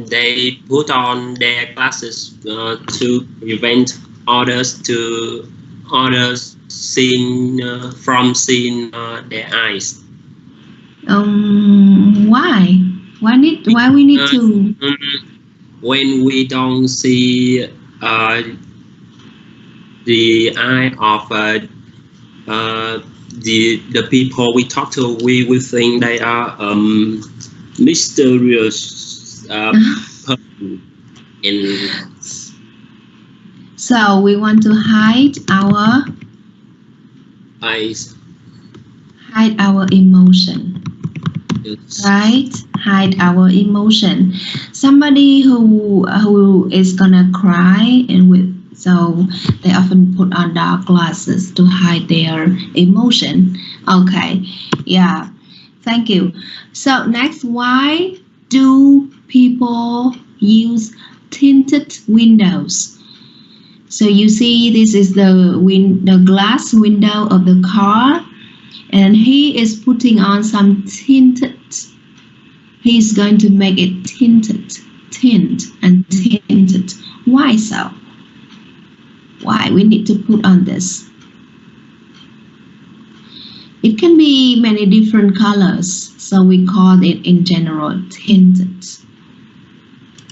They put on their glasses to prevent others seeing their eyes. Why? Why we need to? When we don't see the eye of the people we talk to, we think they are mysterious person. And so we want to hide our eyes, hide our emotion. Yes. Right? Hide our emotion. Somebody who is gonna cry so they often put on dark glasses to hide their emotion. Okay, yeah, thank you. So next, why do people use tinted windows? So you see, this is the glass window of the car, and he is putting on some tinted. He's going to make it tinted. Why so? Why we need to put on this? It can be many different colors, so we call it in general tinted.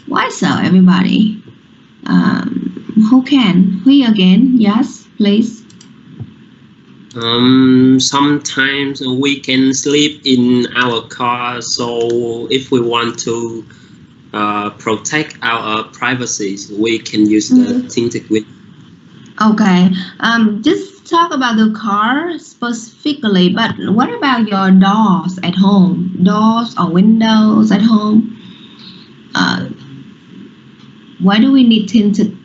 Why so, everybody? Who can? We again? Yes, please. Sometimes we can sleep in our car, so if we want to protect our privacy, we can use the tinted window. Okay, just talk about the car specifically, but what about your doors at home? Doors or windows at home? Why do we need tinted?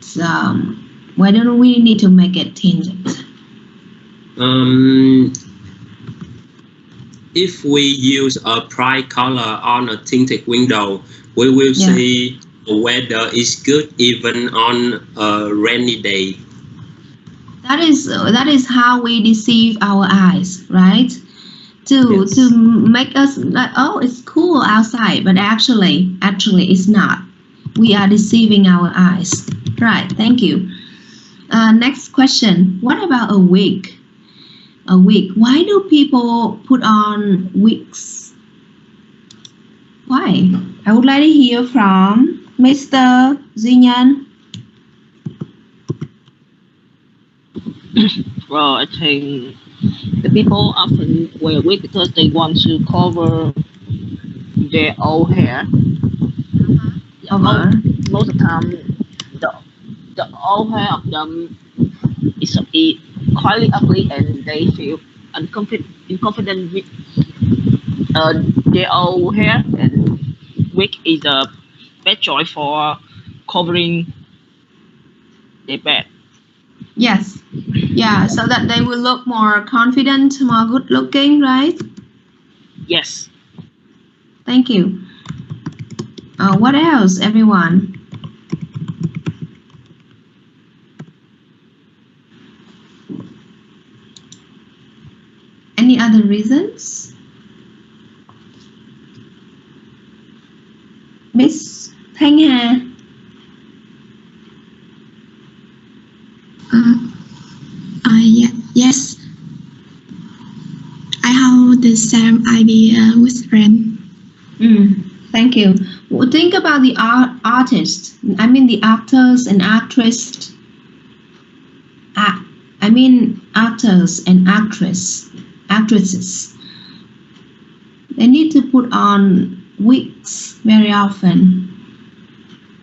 Why do we need to make it tinted? If we use a bright color on a tinted window, we will see the weather is good even on a rainy day. That is how we deceive our eyes, right? To make us like, oh, it's cool outside, but actually it's not. We are deceiving our eyes. Right, thank you. Next question. What about a wig? A wig. Why do people put on wigs? Why? I would like to hear from Mr. Duy Nhân. Well, I think the people often wear wig because they want to cover their old hair. Most of the time, the old hair of them is quite ugly, and they feel confident with their old hair. And wig is a bad choice for covering their bed. Yes. Yeah, so that they will look more confident, more good looking, right? Yes. Thank you. What else, everyone? Any other reasons? Miss Thanh Hà. Yes. I have the same idea with friend. Thank you. Well, think about the artists. I mean the actors and actresses. I mean actors and actresses. They need to put on wigs very often.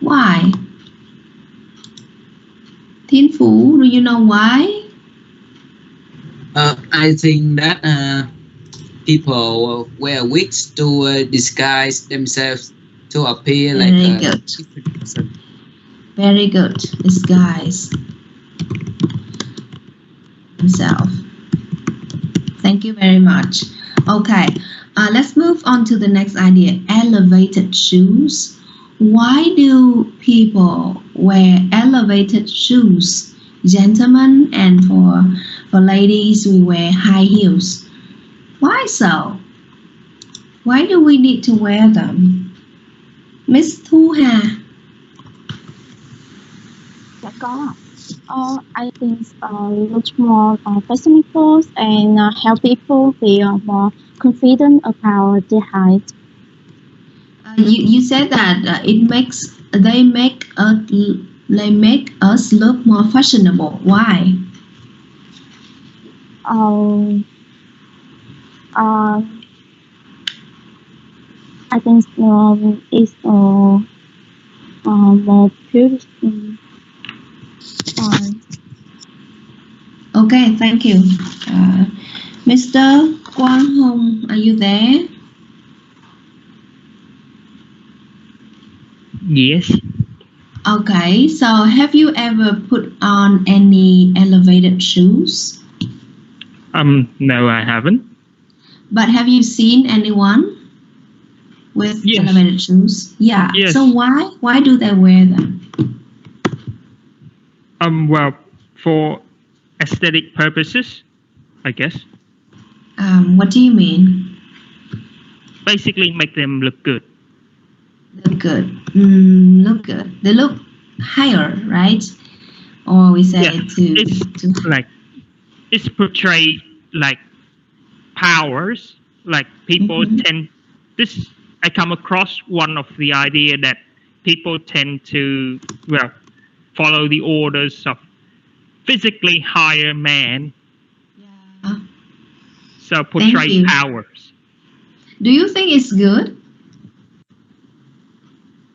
Why? Thiên Phú, do you know why? I think that people wear wigs to disguise themselves to appear like a different person. Very good. Disguise himself. Thank you very much. Okay, let's move on to the next idea. Elevated shoes. Why do people wear elevated shoes? Gentlemen, and for ladies, we wear high heels. Why so? Why do we need to wear them? Miss Thu Hà. I think much more fashionable and help people feel more confident about their height. You said that they make us look more fashionable. Why? I think it's more beautiful. Okay, thank you. Mr. Quang Hong, are you there? Yes. Okay, so have you ever put on any elevated shoes? No, I haven't. But have you seen anyone with elevated shoes? Yeah. Yes. So why do they wear them? Well, for aesthetic purposes, I guess. What do you mean? Basically, make them look good. Look good. Look good. They look higher, right? Or we say it's portrayed like powers. Like people tend. I come across one of the idea that people tend to follow the orders of physically higher man. Yeah. So portray powers. Do you think it's good?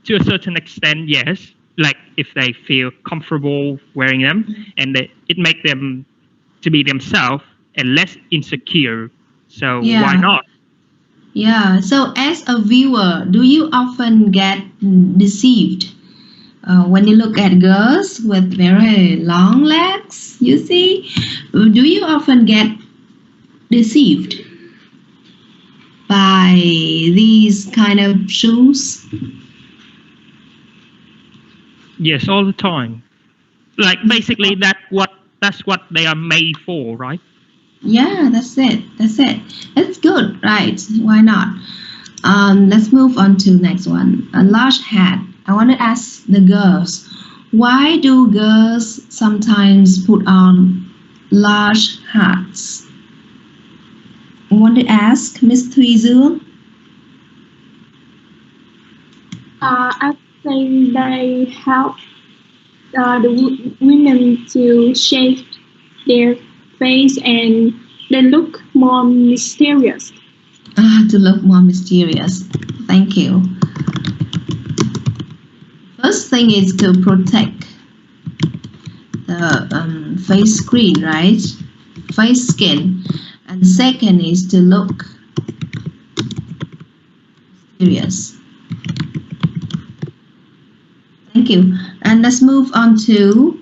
To a certain extent, yes. Like if they feel comfortable wearing them, and it makes them to be themselves and less insecure. So why not? Yeah. So as a viewer, do you often get deceived when you look at girls with very long legs? You see, do you often get deceived by these kind of shoes? Yes, all the time. Like basically that's what they are made for, right? Yeah, that's it. It's good, right? Why not? Let's move on to next one. A large hat. I want to ask the girls, why do girls sometimes put on large hats? I want to ask Miss Thuy Dương. I think they help the women to shape their face and they look more mysterious. To look more mysterious. Thank you. First thing is to protect the face screen, right? Face skin. And second is to look mysterious. Thank you. And let's move on to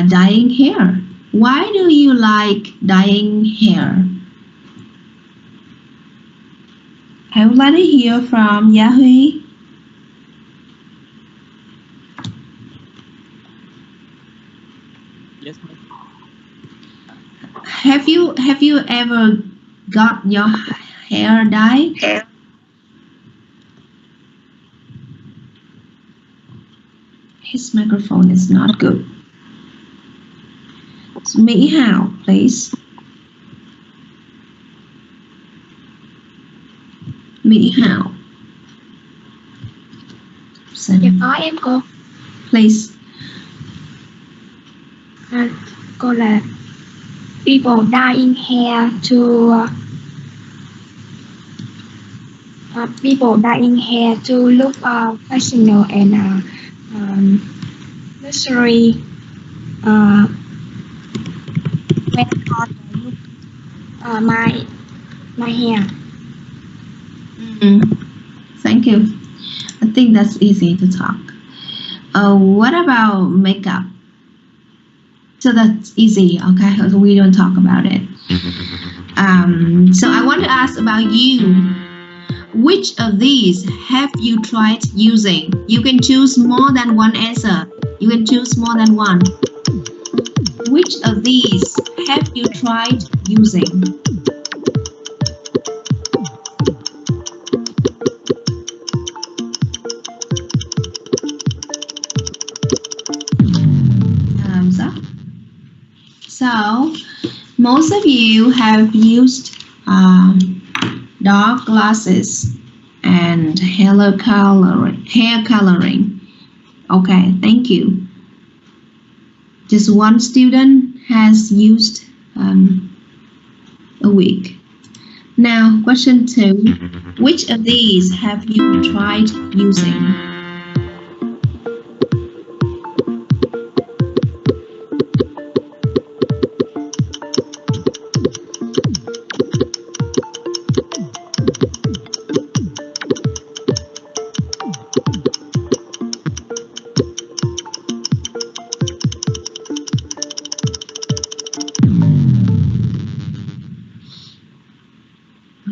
dyeing hair. Why do you like dyeing hair? I would like to hear from Yahui. Yes, ma'am. Have you ever got your hair dyed? His microphone is not good. Mỹ Hảo, please. Mỹ Hảo. Dạ có em cô. Please. Cô là people dyeing hair to look fashionable and luxury. When look my hair. Thank you. I think that's easy to talk. What about makeup? So that's easy, okay? So we don't talk about it. So I want to ask about you. Which of these have you tried using? You can choose more than one answer. You can choose more than one. Which of these have you tried using? Thumbs up. So, most of you have used dark glasses and hair coloring. Okay, thank you. Just one student has used a wig. Now, question 2. Which of these have you tried using?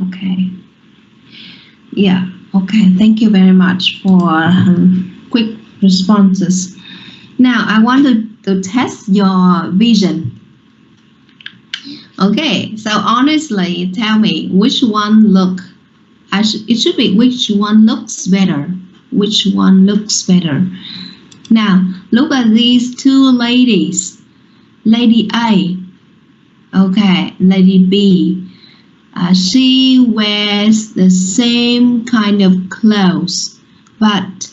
Okay. Yeah, okay. Thank you very much for quick responses. Now, I want to test your vision. Okay, so honestly, tell me which one it should be which one looks better. Which one looks better? Now, look at these two ladies. Lady A. Okay, Lady B. She wears the same kind of clothes, but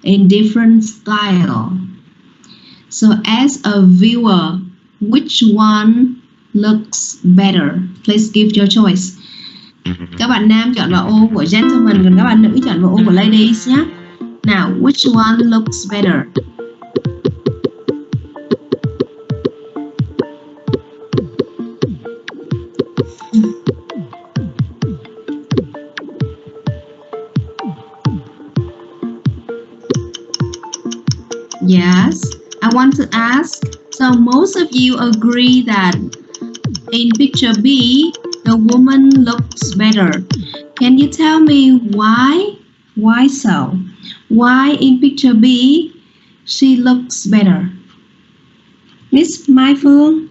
in different style. So as a viewer, which one looks better? Please give your choice. Các bạn nam chọn vào ô của gentleman, còn các bạn nữ chọn vào ô của ladies nhé. Now, which one looks better? Yes, I want to ask, so most of you agree that in picture B, the woman looks better. Can you tell me why? Why so? Why in picture B, she looks better? Miss Mai Phương?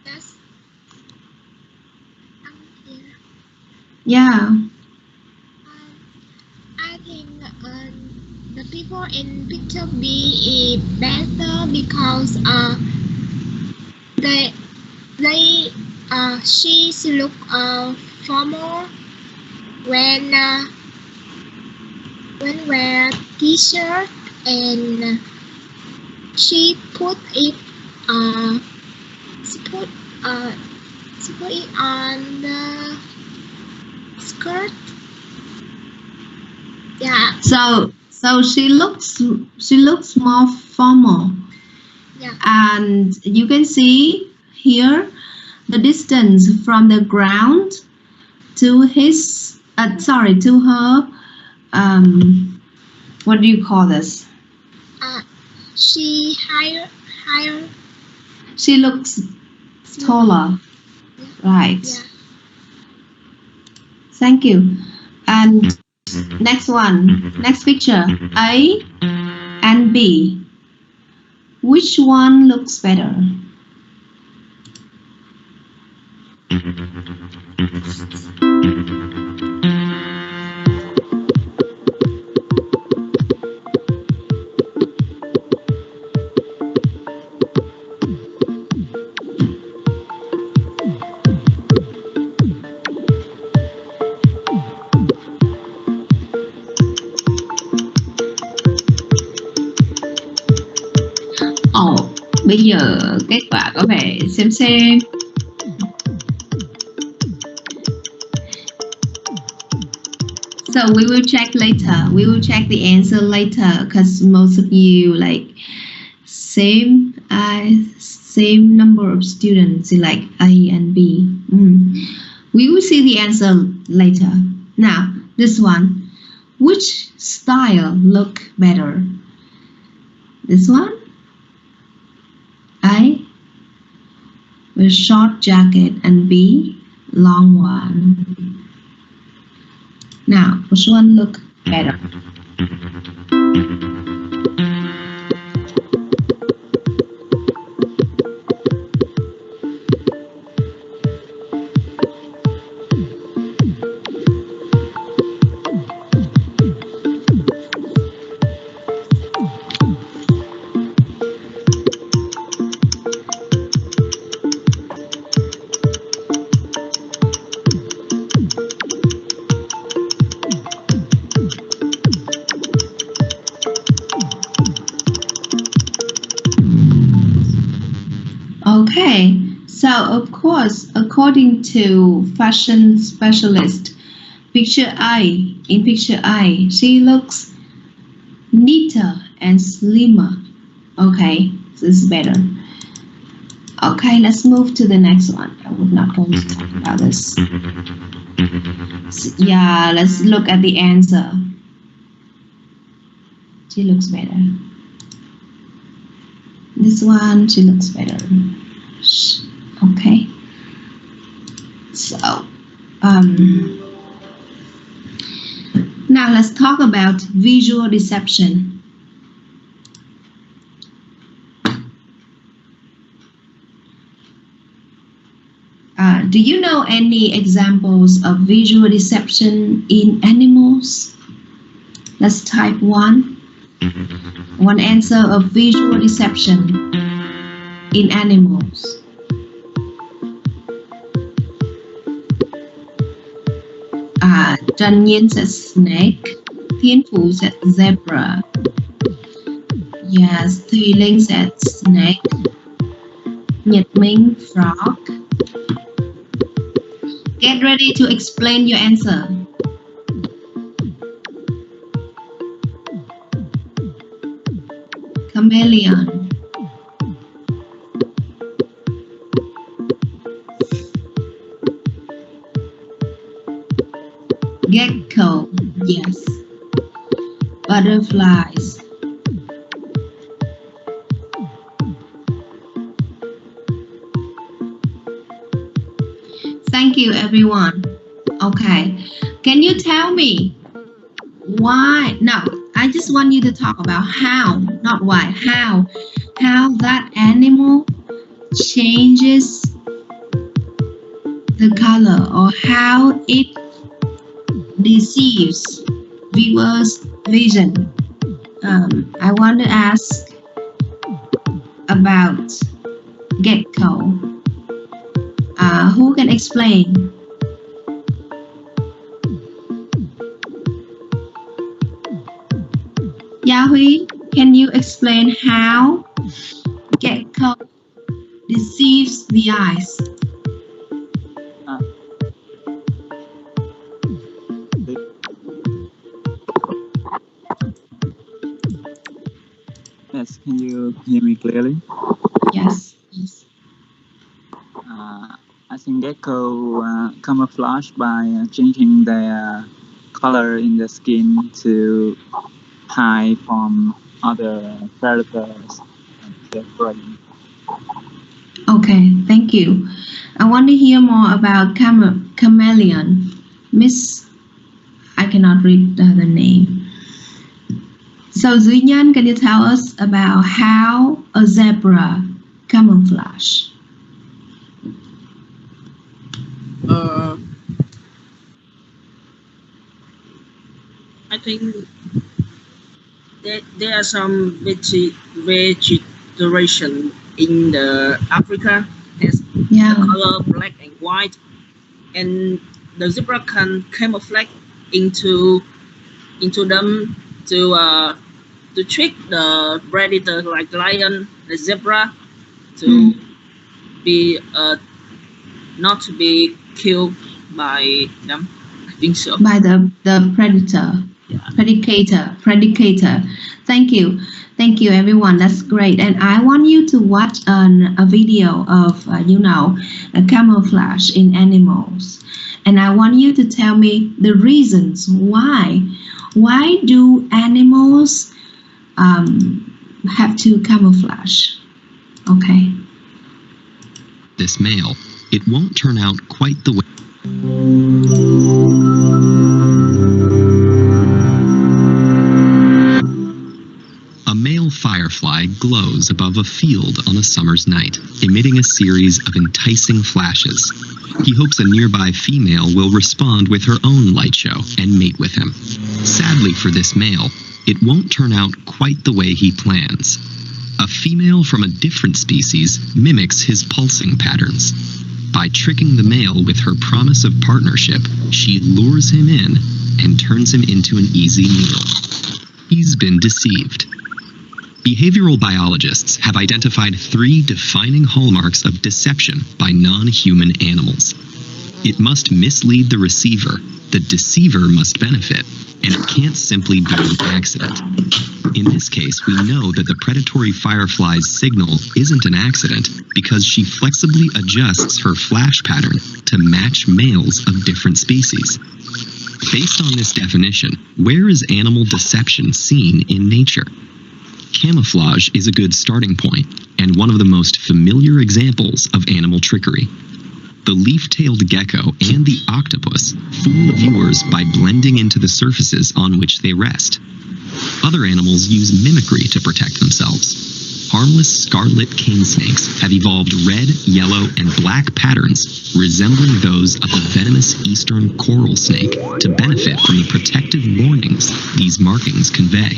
Yes. I'm here. Yeah. I think the people in picture B is better because she look formal when wear t-shirt and she put it on the skirt. Yeah. So she looks more formal. Yeah. And you can see here the distance from the ground to to her what do you call this? She higher. She looks taller. Yeah. Right. Yeah. Thank you. And next picture, A and B. Which one looks better? Bây giờ kết quả có vẻ xem. So we will check later. We will check the answer later because most of you like same number of students like A and B. We will see the answer later. Now this one, which style look better? This one, A with short jacket and B long one. Now, which one look better? Okay, so of course, according to fashion specialist, in picture A, she looks neater and slimmer. Okay, this is better. Okay, let's move to the next one. I would not going to talk about this. Yeah, let's look at the answer. She looks better. This one, she looks better. Okay. So, now let's talk about visual deception. Do you know any examples of visual deception in animals? Let's type one. One answer of visual deception in animals. Trân Nhiên said snake. Thiên Phú said zebra. Yes, Thùy Linh said snake. Nhật Minh frog. Get ready to explain your answer. Chameleon. Gecko. Yes. Butterflies. Thank you, everyone. Okay. Can you tell me why? No, I just want you to talk about how, not why. How that animal changes the color, or how it deceives viewers' vision. I want to ask about gecko. Who can explain? Yahui, can you explain how gecko deceives the eyes? Yes, can you hear me clearly? Yes. I think gecko camouflage by changing their color in the skin to hide from other predators and their prey. Okay, thank you. I want to hear more about chameleon. Miss, I cannot read the name. So Duy Nhân, can you tell us about how a zebra camouflage? I think there are some vegetation in the Africa has the color black and white, and the zebra can camouflage into them to trick the predator like lion, the zebra, to be not to be killed by them. I think so. By the predator. Yeah. Predicator. Thank you everyone. That's great. And I want you to watch a video of a camouflage in animals. And I want you to tell me the reasons why do animals have to camouflage. Okay. This male, it won't turn out quite the way. A male firefly glows above a field on a summer's night, emitting a series of enticing flashes. He hopes a nearby female will respond with her own light show and mate with him. Sadly for this male, it won't turn out quite the way he plans. A female from a different species mimics his pulsing patterns. By tricking the male with her promise of partnership, she lures him in and turns him into an easy meal. He's been deceived. Behavioral biologists have identified 3 defining hallmarks of deception by non-human animals. It must mislead the receiver, the deceiver must benefit, and it can't simply be an accident. In this case, we know that the predatory firefly's signal isn't an accident because she flexibly adjusts her flash pattern to match males of different species. Based on this definition, where is animal deception seen in nature? Camouflage is a good starting point, and one of the most familiar examples of animal trickery. The leaf-tailed gecko and the octopus fool viewers by blending into the surfaces on which they rest. Other animals use mimicry to protect themselves. Harmless scarlet king snakes have evolved red, yellow, and black patterns resembling those of the venomous eastern coral snake to benefit from the protective warnings these markings convey.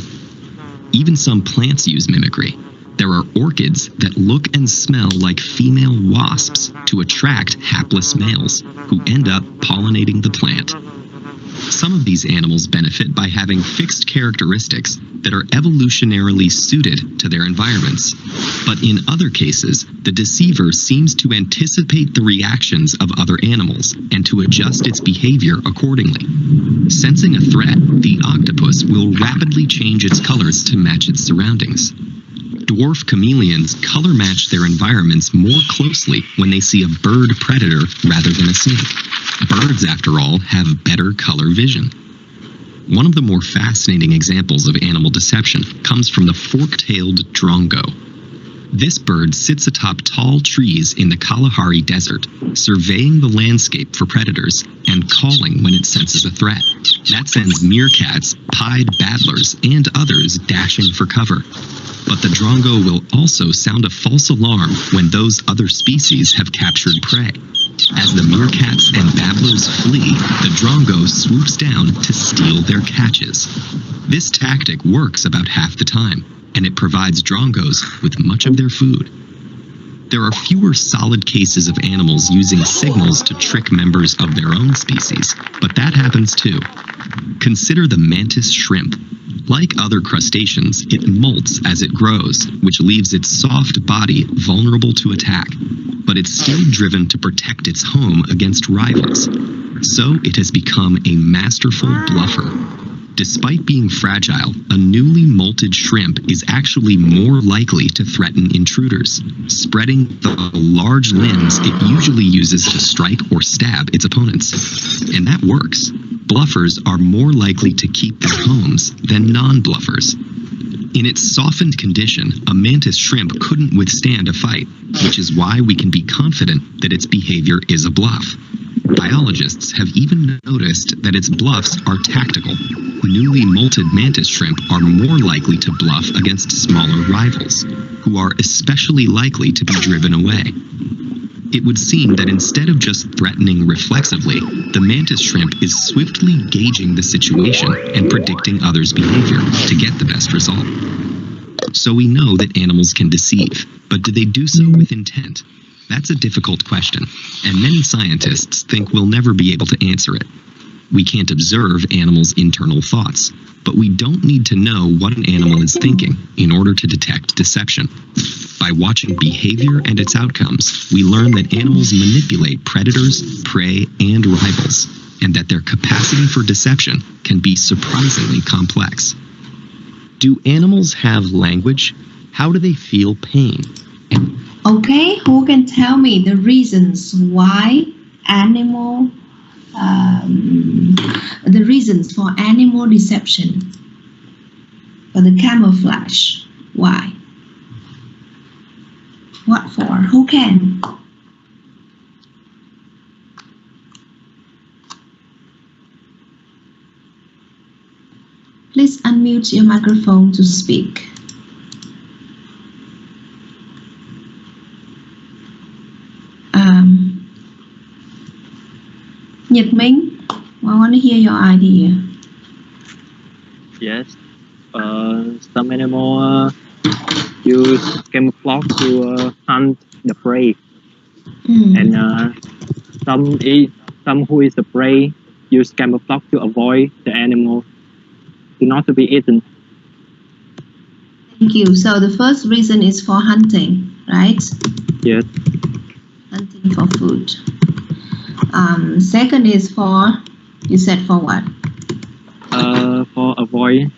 Even some plants use mimicry. There are orchids that look and smell like female wasps to attract hapless males, who end up pollinating the plant. Some of these animals benefit by having fixed characteristics that are evolutionarily suited to their environments. But in other cases, the deceiver seems to anticipate the reactions of other animals and to adjust its behavior accordingly. Sensing a threat, the octopus will rapidly change its colors to match its surroundings. Dwarf chameleons color match their environments more closely when they see a bird predator rather than a snake. Birds, after all, have better color vision. One of the more fascinating examples of animal deception comes from the fork-tailed drongo. This bird sits atop tall trees in the Kalahari Desert, surveying the landscape for predators and calling when it senses a threat. That sends meerkats, pied battlers, and others dashing for cover. But the drongo will also sound a false alarm when those other species have captured prey. As the meerkats and babblers flee, the drongo swoops down to steal their catches. This tactic works about half the time, and it provides drongos with much of their food. There are fewer solid cases of animals using signals to trick members of their own species, but that happens too. Consider the mantis shrimp. Like other crustaceans, it molts as it grows, which leaves its soft body vulnerable to attack. But it's still driven to protect its home against rivals. So it has become a masterful bluffer. Despite being fragile, a newly molted shrimp is actually more likely to threaten intruders, spreading the large limbs it usually uses to strike or stab its opponents. And that works. Bluffers are more likely to keep their homes than non-bluffers. In its softened condition, a mantis shrimp couldn't withstand a fight, which is why we can be confident that its behavior is a bluff. Biologists have even noticed that its bluffs are tactical. Newly molted mantis shrimp are more likely to bluff against smaller rivals, who are especially likely to be driven away. It would seem that instead of just threatening reflexively, the mantis shrimp is swiftly gauging the situation and predicting others' behavior to get the best result. So we know that animals can deceive, but do they do so with intent? That's a difficult question, and many scientists think we'll never be able to answer it. We can't observe animals' internal thoughts, but we don't need to know what an animal is thinking in order to detect deception. By watching behavior and its outcomes, we learn that animals manipulate predators, prey, and rivals, and that their capacity for deception can be surprisingly complex. Do animals have language? How do they feel pain? Okay, who can tell me the reasons why the reasons for animal deception, for the camouflage? Why? What for? Who can? Please unmute your microphone to speak. Nhật Minh, I want to hear your idea. Yes, some animals use camouflage to hunt the prey, and some who is the prey use camouflage to avoid the animal, to not to be eaten. Thank you. So the first reason is for hunting, right? Yes. Hunting for food. Second is for, you said for what? For avoiding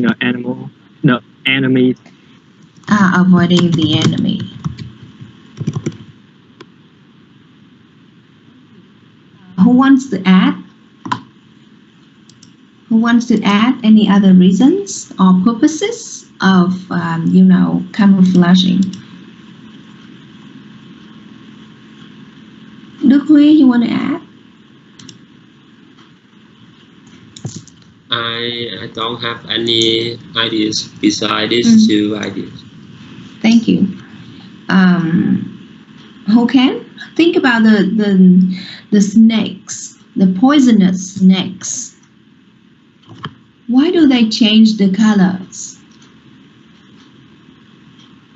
the enemies. Avoiding the enemy. Who wants to add? Who wants to add any other reasons or purposes of, camouflaging? Đức Huy, you want to add? I don't have any ideas besides these two ideas. Thank you. Who can? Think about the snakes, the poisonous snakes. Why do they change the colors?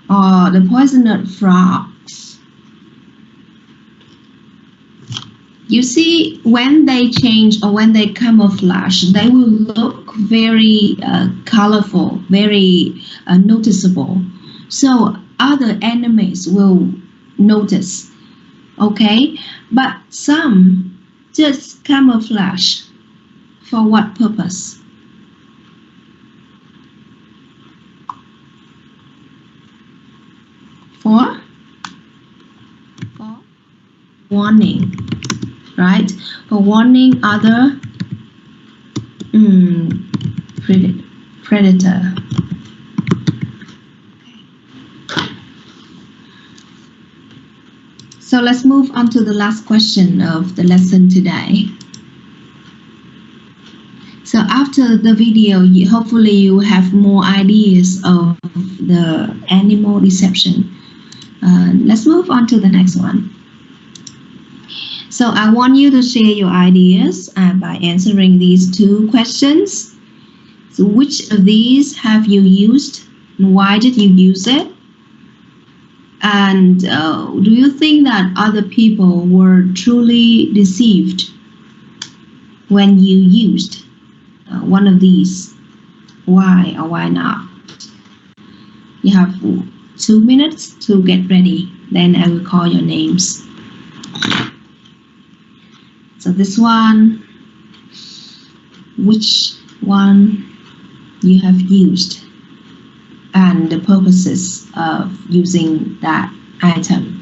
Or the poisonous frogs? You see, when they change or when they camouflage, they will look very colorful, very noticeable. So other enemies will notice, okay? But some just camouflage. For what purpose? For warning, right? For warning other predator. So let's move on to the last question of the lesson today. So after the video, hopefully you have more ideas of the animal deception. Let's move on to the next one. So I want you to share your ideas by answering these two questions. So which of these have you used and why did you use it? And do you think that other people were truly deceived when you used one of these? Why or why not? You have 2 minutes to get ready. Then I will call your names. So this one, which one you have used and the purposes of using that item.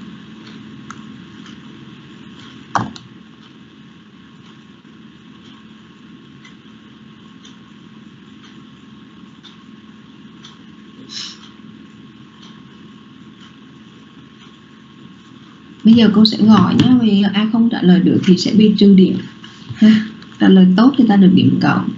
Bây giờ cô sẽ gọi nhé, vì ai không trả lời được thì sẽ bị trừ điểm. Ha? Trả lời tốt thì ta được điểm cộng.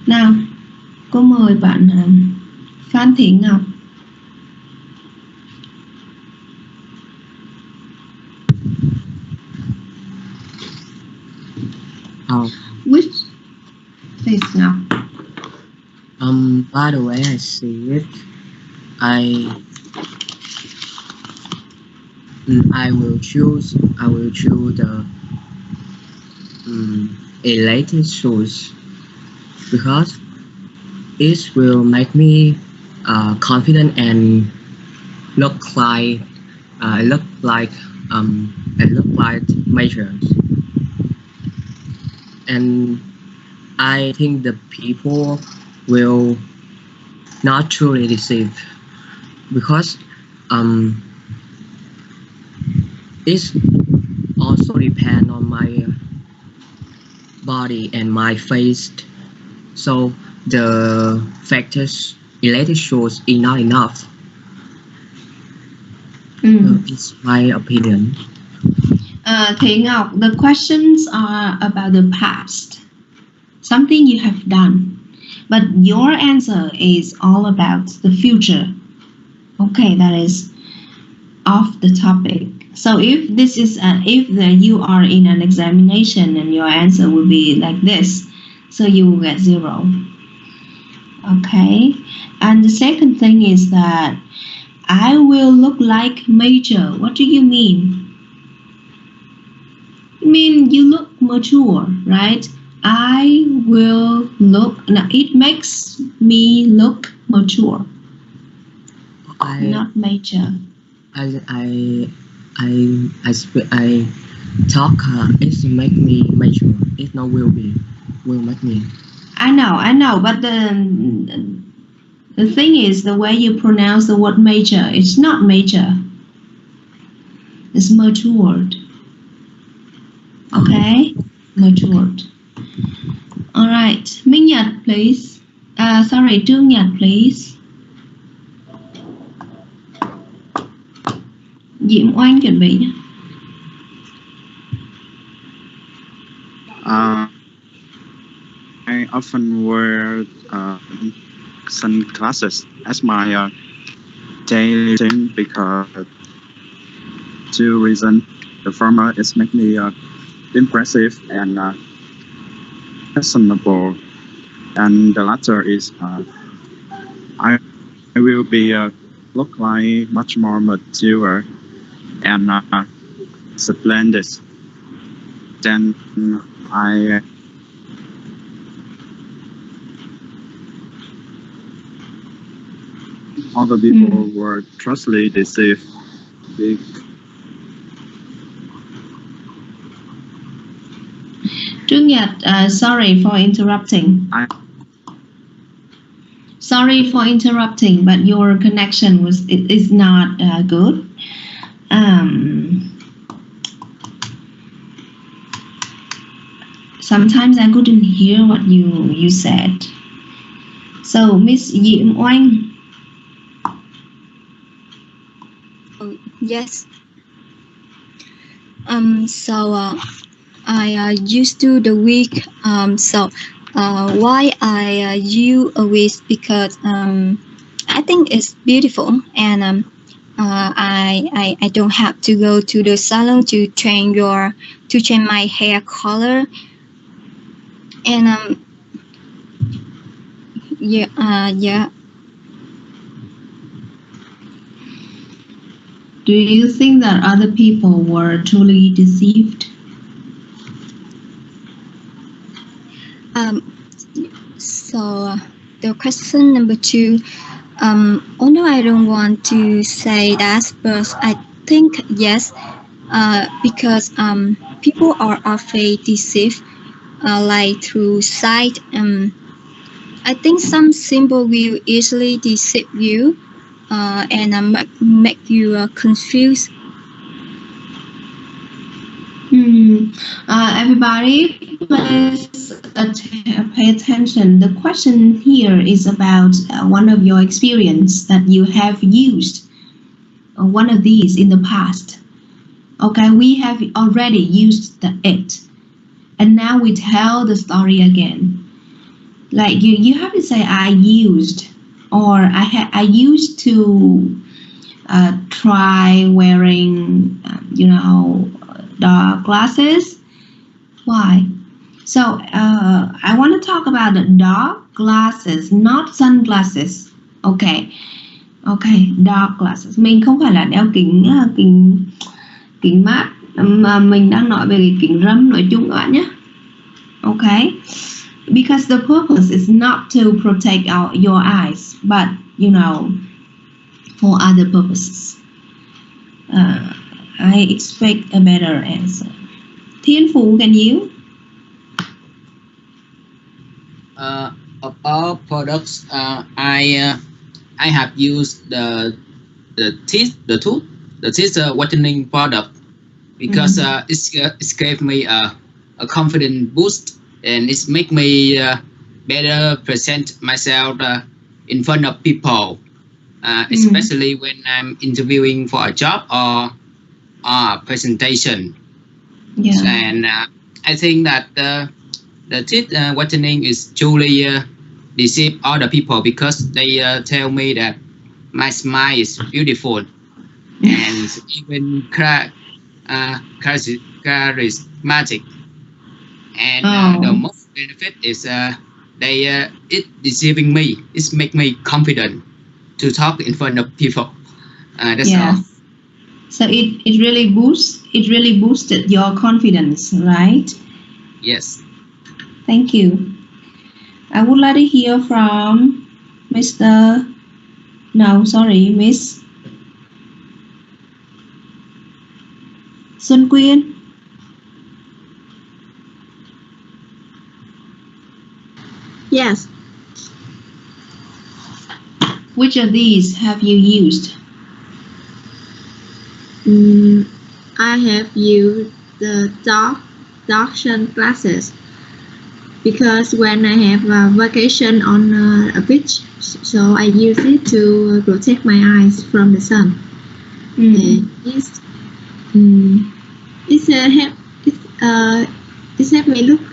Nào, cô mời bạn Phan Thị Ngọc. Which face now? By the way I see it, I will choose the elated shoes because it will make me confident and look like measures. And I think the people will not truly deceive because it also depends on my body and my face. So the factors related shows is not enough. It's my opinion. Thị Ngọc, the questions are about the past, something you have done, but your answer is all about the future. Okay, that is off the topic. So if this is you are in an examination and your answer will be like this, so you will get 0. Okay, and the second thing is that I will look like Major. What do you mean? You mean you look mature, right? I will look. Now it makes me look mature, not Major. I talk. It make me mature. It not will make me. I know, but the thing is the way you pronounce the word major. It's not major. It's matured. Okay, matured. All right, Minh Nhật, please. Sorry, Trương Nhật, please. Diễm Oanh chuẩn bị nhé. I often wear sunglasses as my daily routine because two reasons. The former is make me impressive and fashionable, and the latter is I will be look like much more mature and splendid. Then other people were trustfully deceived. Trương Nhật, sorry for interrupting. Sorry for interrupting, but your connection is not good. Sometimes I couldn't hear what you said. So, Miss Diễm Oanh. Yes. I used to the wig. Why I use a wig because I think it's beautiful, and I don't have to go to the salon to change my hair color, and yeah. Do you think that other people were truly deceived? The question number 2, although I don't want to say that, but I think yes, because people are often deceived, like through sight. I think some symbol will easily deceive you, and make you confused. Everybody, please pay attention. The question here is about one of your experience that you have used one of these in the past. Okay, we have already used it, and now we tell the story again. Like you have to say I used, or I used to try wearing dark glasses. Why? So I want to talk about the dark glasses, not sunglasses. Okay, dark glasses. Mình không phải là đeo kính mát, mà mình đang nói về cái kính râm nói chung các bạn nhé. Okay, because the purpose is not to protect your eyes, but for other purposes. I expect a better answer. Thiên Phú, can you? Of all products, I have used the teeth whitening product because it gave me a confident boost, and it make me better present myself in front of people, especially when I'm interviewing for a job or a presentation. Yeah. And I think that the teeth whitening is truly deceive other people because they tell me that my smile is beautiful and even charismatic. And the most benefit is it deceiving me. It make me confident to talk in front of people. That's all. So it really boosted your confidence, right? Yes. Thank you. I would like to hear from Miss Xuân Quyên. Yes. Which of these have you used? I have used the dark glasses because when I have a vacation on a beach, so I use it to protect my eyes from the sun. And it helps me look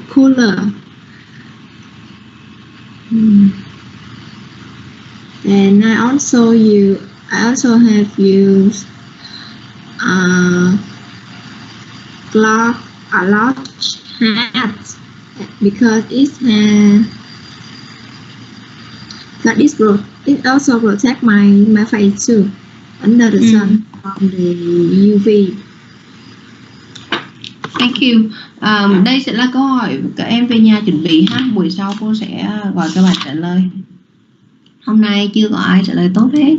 cooler. And I also have used a large hat because it also protect my face too under the sun from the UV. Thank you. Đây sẽ là câu hỏi các em về nhà chuẩn bị ha. Buổi sau cô sẽ gọi các bạn trả lời. Hôm nay chưa có ai trả lời tốt hết.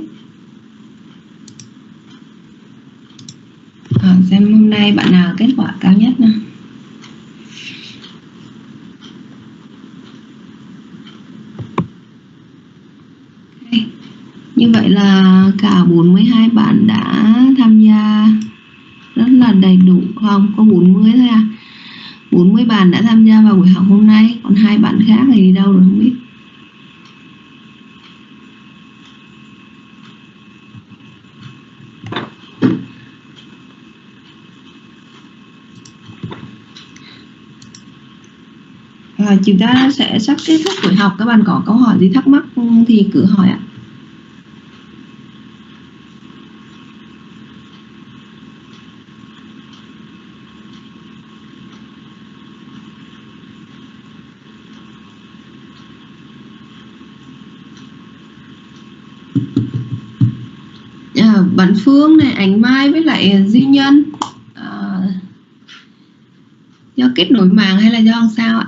Xem hôm nay bạn nào kết quả cao nhất nè. Okay. Như vậy là cả 42 bạn đã tham gia rất là đầy đủ, không? Có 40 thôi à. 40 bạn đã tham gia vào buổi học hôm nay, còn 2 bạn khác thì đi đâu rồi không biết. Chúng ta sẽ sắp kết thúc buổi học. Các bạn có câu hỏi gì thắc mắc thì cứ hỏi ạ. Bạn Phương này, Ánh Mai với lại Duy Nhân, do kết nối màng hay là do làm sao ạ?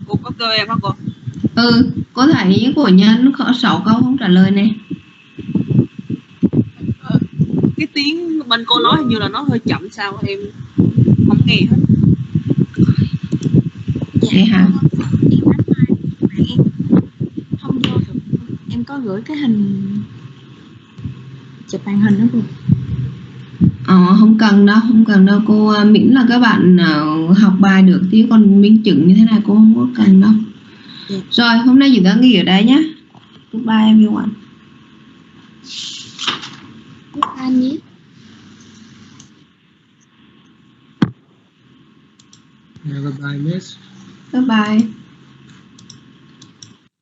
Cô có kêu em hả cô? Có thấy của Nhân có 6 câu không trả lời này. Cái tiếng bên cô nói hình như là nó hơi chậm sao em không nghe hết. Vậy hả? Không vô được. Em có gửi cái hình chụp màn hình đó cô. Không cần đâu cô, miễn là các bạn học bài được thì còn minh chứng như thế này cô không có cần đâu. Rồi hôm nay chúng ta nghỉ ở đây nhé. Goodbye everyone. Goodbye Miss. Goodbye Miss. Goodbye.